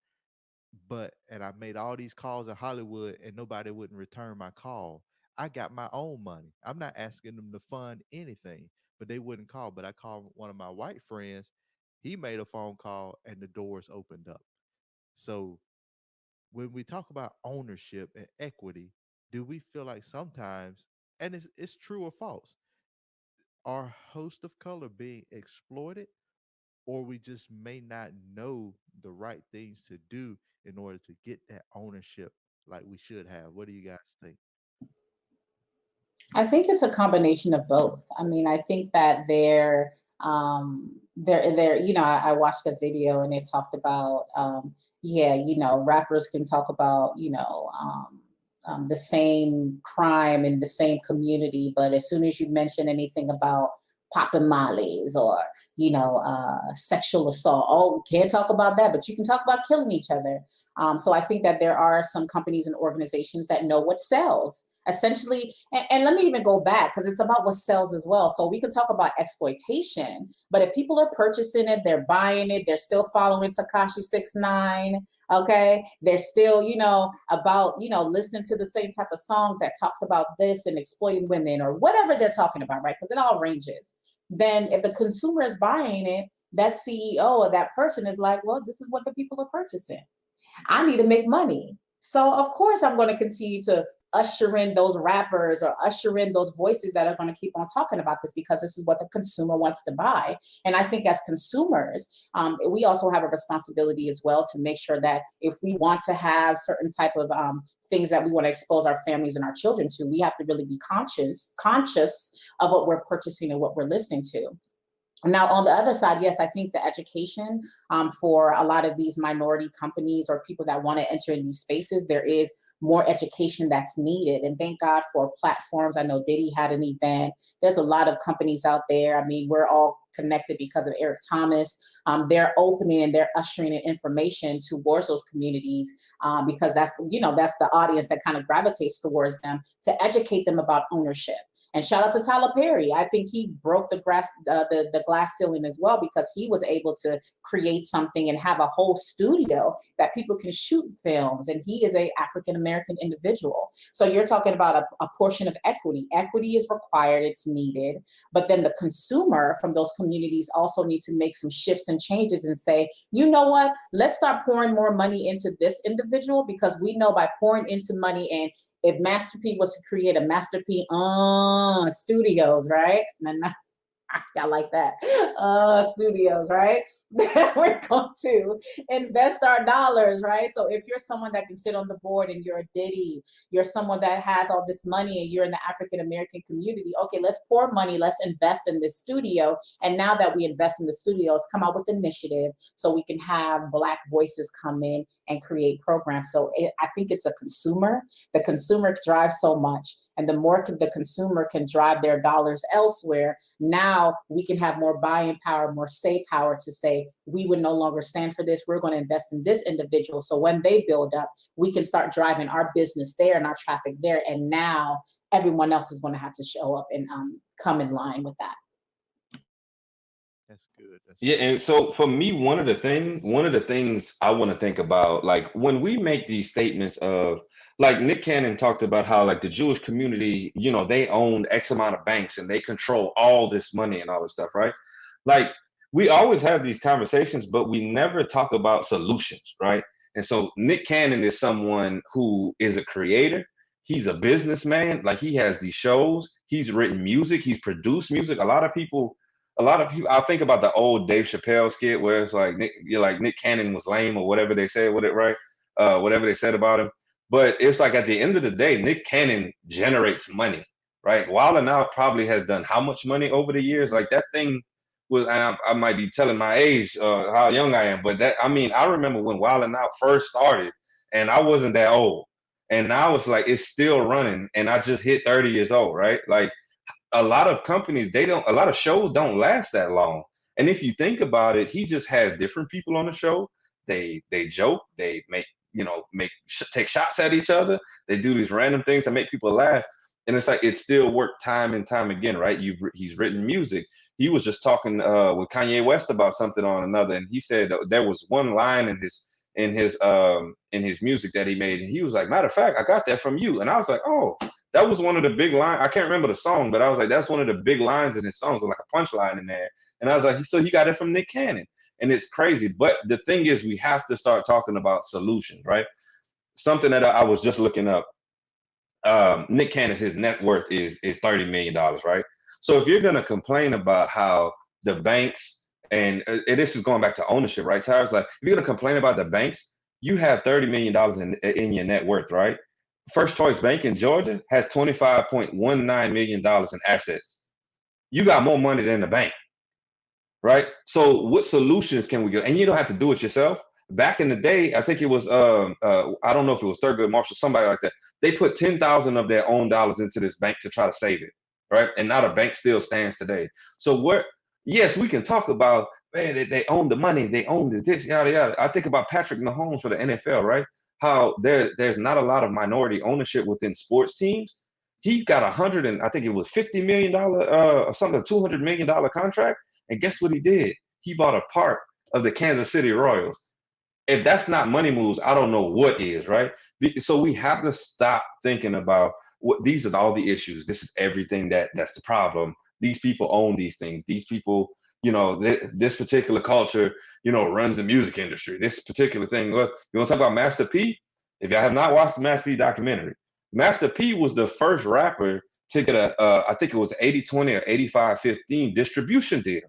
and I made all these calls in Hollywood and nobody wouldn't return my call. I got my own money. I'm not asking them to fund anything, but they wouldn't call. But I called one of my white friends. He made a phone call and the doors opened up. So when we talk about ownership and equity, do we feel like sometimes, and it's true or false, are hosts of color being exploited, or we just may not know the right things to do in order to get that ownership like we should have. What do you guys think? I think it's a combination of both. I mean, I think that you know, I watched a video and it talked about, yeah, you know, rappers can talk about, you know, the same crime in the same community, but as soon as you mention anything about popping mollies or, you know, sexual assault, oh, can't talk about that, but you can talk about killing each other. So I think that there are some companies and organizations that know what sells. Essentially, and let me even go back because it's about what sells as well. So we can talk about exploitation, but if people are purchasing it, they're buying it, they're still following Takashi 69. Okay, they're still, you know, about, you know, listening to the same type of songs that talks about this and exploiting women or whatever they're talking about, right? Because it all ranges. Then if the consumer is buying it, that CEO or that person is like, well, this is what the people are purchasing. I need to make money. So of course I'm going to continue to usher in those rappers or usher in those voices that are going to keep on talking about this because this is what the consumer wants to buy. And I think as consumers, we also have a responsibility as well to make sure that if we want to have certain type of things that we want to expose our families and our children to, we have to really be conscious of what we're purchasing and what we're listening to. Now, on the other side, yes, I think the education for a lot of these minority companies or people that want to enter in these spaces, there is more education that's needed. And thank God for platforms. I know Diddy had an event. There's a lot of companies out there. I mean, we're all connected because of Eric Thomas. They're opening and they're ushering in information towards those communities because that's, you know, that's the audience that kind of gravitates towards them to educate them about ownership. And shout out to Tyler Perry. I think he broke the glass ceiling as well because he was able to create something and have a whole studio that people can shoot films. And he is a African American individual. So you're talking about a portion of equity. Equity is required, it's needed. But then the consumer from those communities also need to make some shifts and changes and say, you know what, let's start pouring more money into this individual because we know by pouring into money and if Master P was to create a Master P studios, right? And I like that. Studios, right? We're going to invest our dollars, right? So if you're someone that can sit on the board and you're a Diddy, you're someone that has all this money and you're in the African American community, okay, let's pour money, let's invest in this studio. And now that we invest in the studios, come out with initiative so we can have Black voices come in and create programs. So I think it's a consumer. The consumer drives so much. And the more the consumer can drive their dollars elsewhere, now we can have more buying power, more say power to say, we would no longer stand for this. We're going to invest in this individual. So when they build up, we can start driving our business there and our traffic there. And now everyone else is going to have to show up and come in line with that. That's good. That's Yeah, good. and so for me, one of the things I want to think about, like when we make these statements of, like Nick Cannon talked about how like the Jewish community, you know, they own X amount of banks and they control all this money and all this stuff, right? Like we always have these conversations, but we never talk about solutions, right? And so Nick Cannon is someone who is a creator. He's a businessman. Like he has these shows. He's written music. He's produced music. A lot of people, I think about the old Dave Chappelle skit where it's like you're like Nick Cannon was lame or whatever they said with it, right? Whatever they said about him. But it's like at the end of the day, Nick Cannon generates money, right? Wild 'N Out probably has done how much money over the years? Like that thing was, and I might be telling my age, how young I am, but that, I mean, I remember when Wild 'N Out first started, and I wasn't that old, and now it's like it's still running, and I just hit 30 years old, right? Like a lot of companies, a lot of shows don't last that long. And if you think about it, he just has different people on the show. They joke, they make, take shots at each other. They do these random things to make people laugh. And it's like it still worked time and time again, right? He's written music. He was just talking with Kanye West about something on another, and he said there was one line in his music that he made, and he was like, matter of fact, I got that from you. And I was like, oh, that was one of the big lines. I can't remember the song, but I was like, that's one of the big lines in his songs, with like a punchline in there. And I was like, so he got it from Nick Cannon. And it's crazy. But the thing is, we have to start talking about solutions, right? Something that I was just looking up. Nick Cannon, his net worth is $30 million, right? So if you're gonna complain about how the banks And this is going back to ownership, right? Tyler's like, if you're gonna complain about the banks, you have $30 million in your net worth, right? First Choice Bank in Georgia has $25.19 million in assets. You got more money than the bank, right? So what solutions can we get? And you don't have to do it yourself. Back in the day, I think it was I don't know if it was Thurgood Marshall, somebody like that. They put 10,000 of their own dollars into this bank to try to save it, right? And now the bank still stands today. So what? Yes, we can talk about, man, they own the money, they own the this, yada yada. I think about Patrick Mahomes for the NFL, right? How there's not a lot of minority ownership within sports teams. He got 100 and I think it was $50 million or something, $200 million contract. And guess what he did? He bought a part of the Kansas City Royals. If that's not money moves, I don't know what is, right? So we have to stop thinking about what these are all the issues. This is everything that's the problem. These people own these things. These people, this particular culture, runs the music industry. This particular thing. Well, you want to talk about Master P? If y'all have not watched the Master P documentary, Master P was the first rapper to get I think it was 80/20 or 85/15 distribution deal,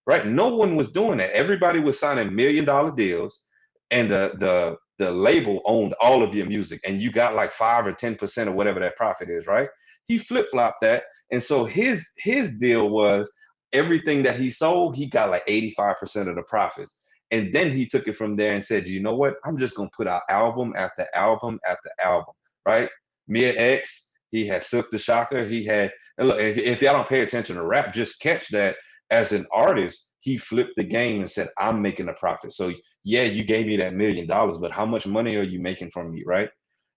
right? No one was doing that. Everybody was signing $1 million deals, and the label owned all of your music, and you got like 5 or 10% of whatever that profit is, right? He flip flopped that, and so his deal was everything that he sold, he got like 85% of the profits. And then he took it from there and said, you know what? I'm just gonna put out album after album after album, right? Mia X, he had Silk the Shocker, he had. And look, if y'all don't pay attention to rap, just catch that as an artist, he flipped the game and said, I'm making a profit. So yeah, you gave me that $1 million, but how much money are you making from me, right?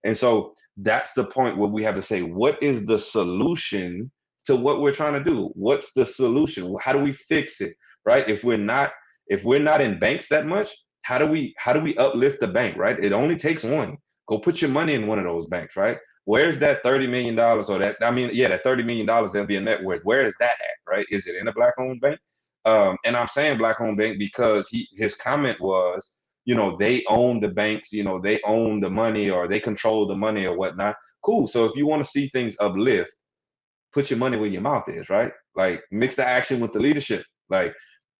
And so that's the point where we have to say, what is the solution to what we're trying to do? What's the solution? How do we fix it? Right? If we're not in banks that much, how do we uplift the bank, right? It only takes one. Go put your money in one of those banks, right? Where's that $30 million or that? I mean, yeah, that $30 million that'll be a net worth. Where is that at, right? Is it in a black-owned bank? And I'm saying black-owned bank because his comment was, they own the banks, they own the money or they control the money or whatnot. Cool. So if you want to see things uplift, put your money where your mouth is, right? Like mix the action with the leadership. Like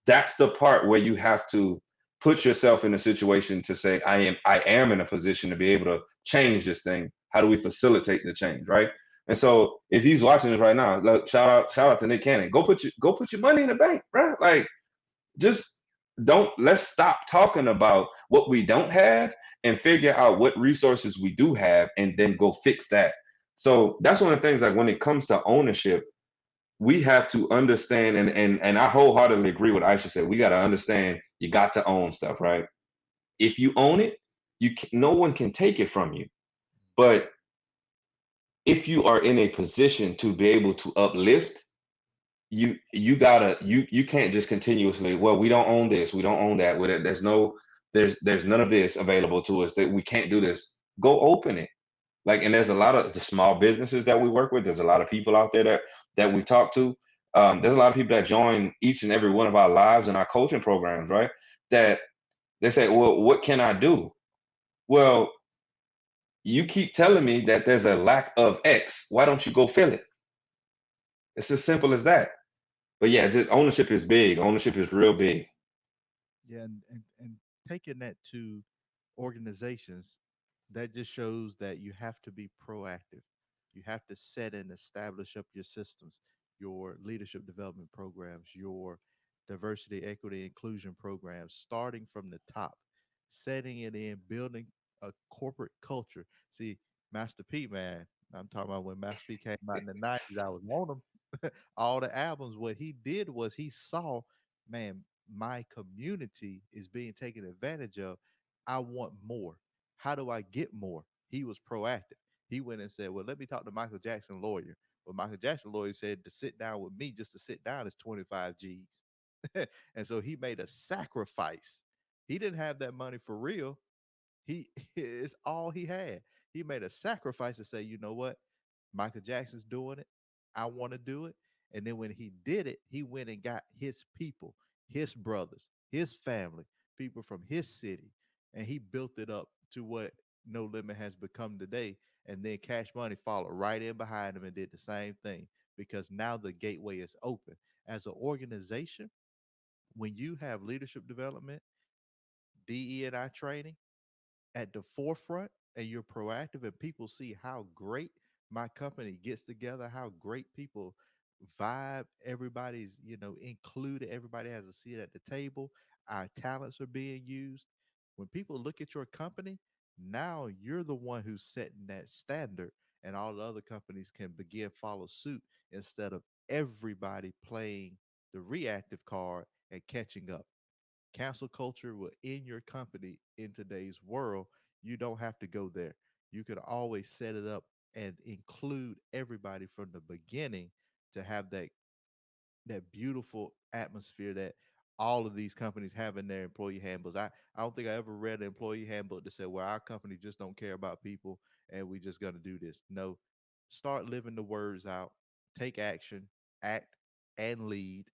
that's the part where you have to put yourself in a situation to say, I am in a position to be able to change this thing. How do we facilitate the change, right? And so if he's watching this right now, look, shout out to Nick Cannon. Go put your money in the bank, right? Like just don't let's stop talking about what we don't have and figure out what resources we do have and then go fix that. So that's one of the things, like when it comes to ownership, we have to understand, and I wholeheartedly agree with Aisha said. We got to understand you got to own stuff, right? If you own it, no one can take it from you. But if you are in a position to be able to uplift, you can't just continuously, well, we don't own this, we don't own that, there's none of this available to us, that we can't do this. Go open it. Like, and there's a lot of the small businesses that we work with. There's a lot of people out there that we talk to. There's a lot of people that join each and every one of our lives and our coaching programs, right? That they say, well, what can I do? Well, you keep telling me that there's a lack of X. Why don't you go fill it? It's as simple as that. But yeah, just ownership is big. Ownership is real big. Yeah, and taking that to organizations, that just shows that you have to be proactive. You have to set and establish up your systems, your leadership development programs, your diversity, equity, inclusion programs, starting from the top, setting it in, building a corporate culture. See, Master P, man, I'm talking about when Master P came out in the 90s, I was on him. All the albums, what he did was he saw, man, my community is being taken advantage of. I want more. How do I get more? He was proactive. He went and said, well, let me talk to Michael Jackson lawyer. Well, Michael Jackson lawyer said to sit down with me, just to sit down is 25 G's. And so he made a sacrifice. He didn't have that money for real. He it's all he had. He made a sacrifice to say, you know what? Michael Jackson's doing it. I want to do it. And then when he did it, he went and got his people, his brothers, his family, people from his city, and he built it up to what No Limit has become today. And then Cash Money followed right in behind him and did the same thing because now the gateway is open. As an organization, When you have leadership development, DE&I training at the forefront, and you're proactive, and people see how great my company gets together, how great people vibe, everybody's, included, everybody has a seat at the table, our talents are being used. When people look at your company, now you're the one who's setting that standard, and all the other companies can begin follow suit instead of everybody playing the reactive card and catching up. Cancel culture will end your company in today's world. You don't have to go there. You can always set it up and include everybody from the beginning to have that beautiful atmosphere that all of these companies have in their employee handbooks. I don't think I ever read an employee handbook that said, well, our company just don't care about people and we just gonna do this. No, start living the words out, take action, act and lead.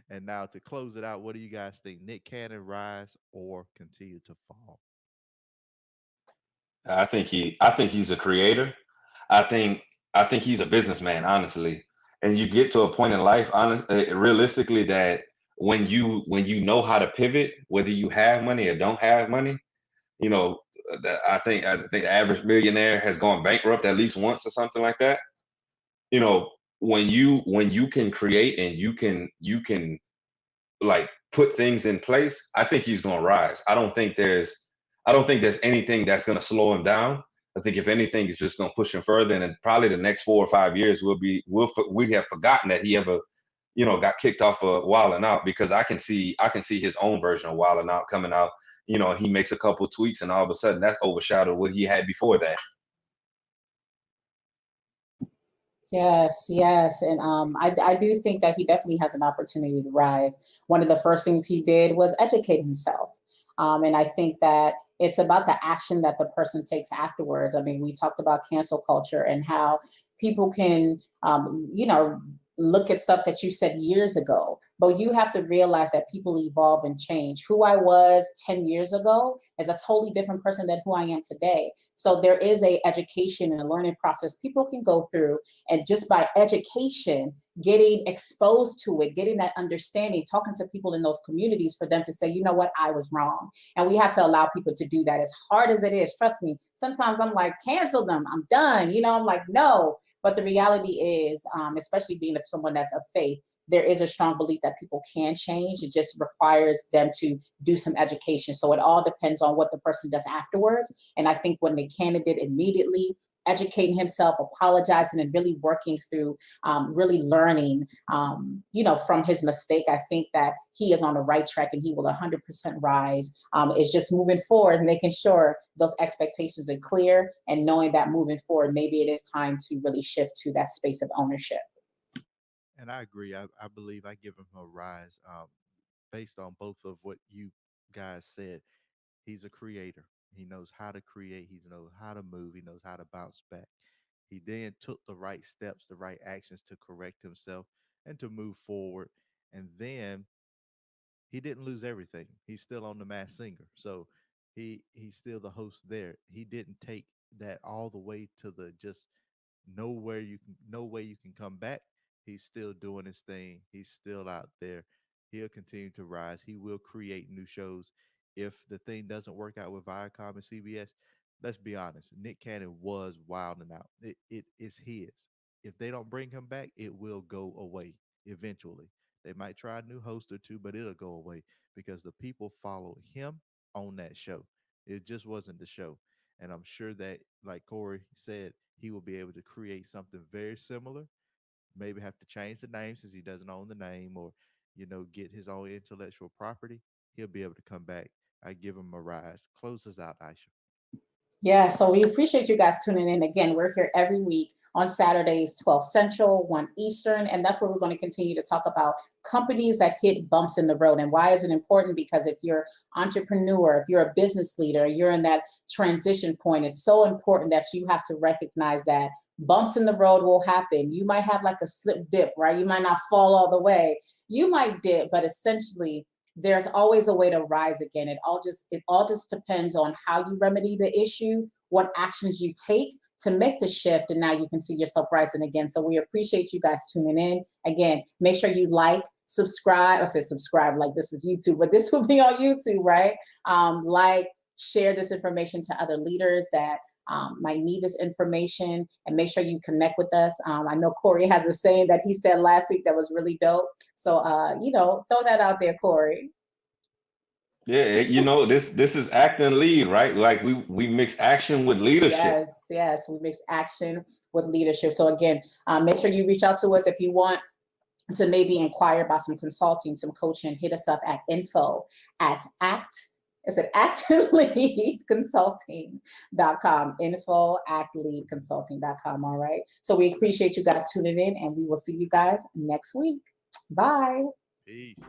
And now to close it out, what do you guys think? Nick Cannon rise or continue to fall? I think he's a creator. I think I think he's a businessman, honestly. And you get to a point in life, realistically, that when you know how to pivot, whether you have money or don't have money, you know, that I think the average millionaire has gone bankrupt at least once or something like that. You know, when you can create and you can like put things in place, I think he's going to rise. I don't think there's anything that's going to slow him down. I think if anything, it's just going to push him further. And then probably the next 4 or 5 years, we have forgotten that he ever, got kicked off of Wild 'N Out, because I can see his own version of Wild 'N Out coming out. He makes a couple tweaks, and all of a sudden that's overshadowed what he had before that. Yes, yes. And I do think that he definitely has an opportunity to rise. One of the first things he did was educate himself. And I think that it's about the action that the person takes afterwards. I mean, we talked about cancel culture and how people can, look at stuff that you said years ago, but you have to realize that people evolve and change. Who I was 10 years ago is a totally different person than who I am today. So there is a education and a learning process people can go through, and just by education, getting exposed to it, getting that understanding, talking to people in those communities for them to say, you know what, I was wrong. And we have to allow people to do that, as hard as it is. Trust me, sometimes I'm like, cancel them, I'm done. I'm like, no. But the reality is, especially being someone that's of faith, there is a strong belief that people can change. It just requires them to do some education. So it all depends on what the person does afterwards. And I think when the candidate immediately educating himself, apologizing, and really working through, really learning, from his mistake, I think that he is on the right track and he will 100% rise. It's just moving forward, making sure those expectations are clear, and knowing that moving forward, maybe it is time to really shift to that space of ownership. And I agree. I believe I give him a rise based on both of what you guys said. He's a creator. He knows how to create. He knows how to move. He knows how to bounce back. He then took the right steps, the right actions to correct himself and to move forward. And then he didn't lose everything. He's still on the Mass Singer, so he's still the host there. He didn't take that all the way to the just nowhere you can no way you can come back. He's still doing his thing. He's still out there. He'll continue to rise. He will create new shows. If the thing doesn't work out with Viacom and CBS, let's be honest. Nick Cannon was Wild and Out. It is his. If they don't bring him back, it will go away eventually. They might try a new host or two, but it'll go away because the people follow him on that show. It just wasn't the show. And I'm sure that, like Corey said, he will be able to create something very similar. Maybe have to change the name since he doesn't own the name, or, get his own intellectual property. He'll be able to come back. I give him a rise. Close us out, Aisha. Yeah, so we appreciate you guys tuning in. Again, we're here every week on Saturdays, 12 Central, 1 Eastern, and that's where we're going to continue to talk about companies that hit bumps in the road. And why is it important? Because if you're entrepreneur, if you're a business leader, you're in that transition point, it's so important that you have to recognize that bumps in the road will happen. You might have like a slip dip, right? You might not fall all the way. You might dip, but essentially there's always a way to rise again. It all just depends on how you remedy the issue what actions you take to make the shift, and now you can see yourself rising again. So we appreciate you guys tuning in. Again, make sure you like, subscribe, like this is YouTube, but this will be on YouTube, right? Like, share this information to other leaders that might need this information, and make sure you connect with us. I know Corey has a saying that he said last week that was really dope. So, throw that out there, Corey. Yeah, this is act and lead, right? Like we mix action with leadership. Yes, we mix action with leadership. So again, make sure you reach out to us if you want to maybe inquire about some consulting, some coaching. Hit us up at actleadconsulting.com, actleadconsulting.com. All right. So we appreciate you guys tuning in, and we will see you guys next week. Bye. Peace.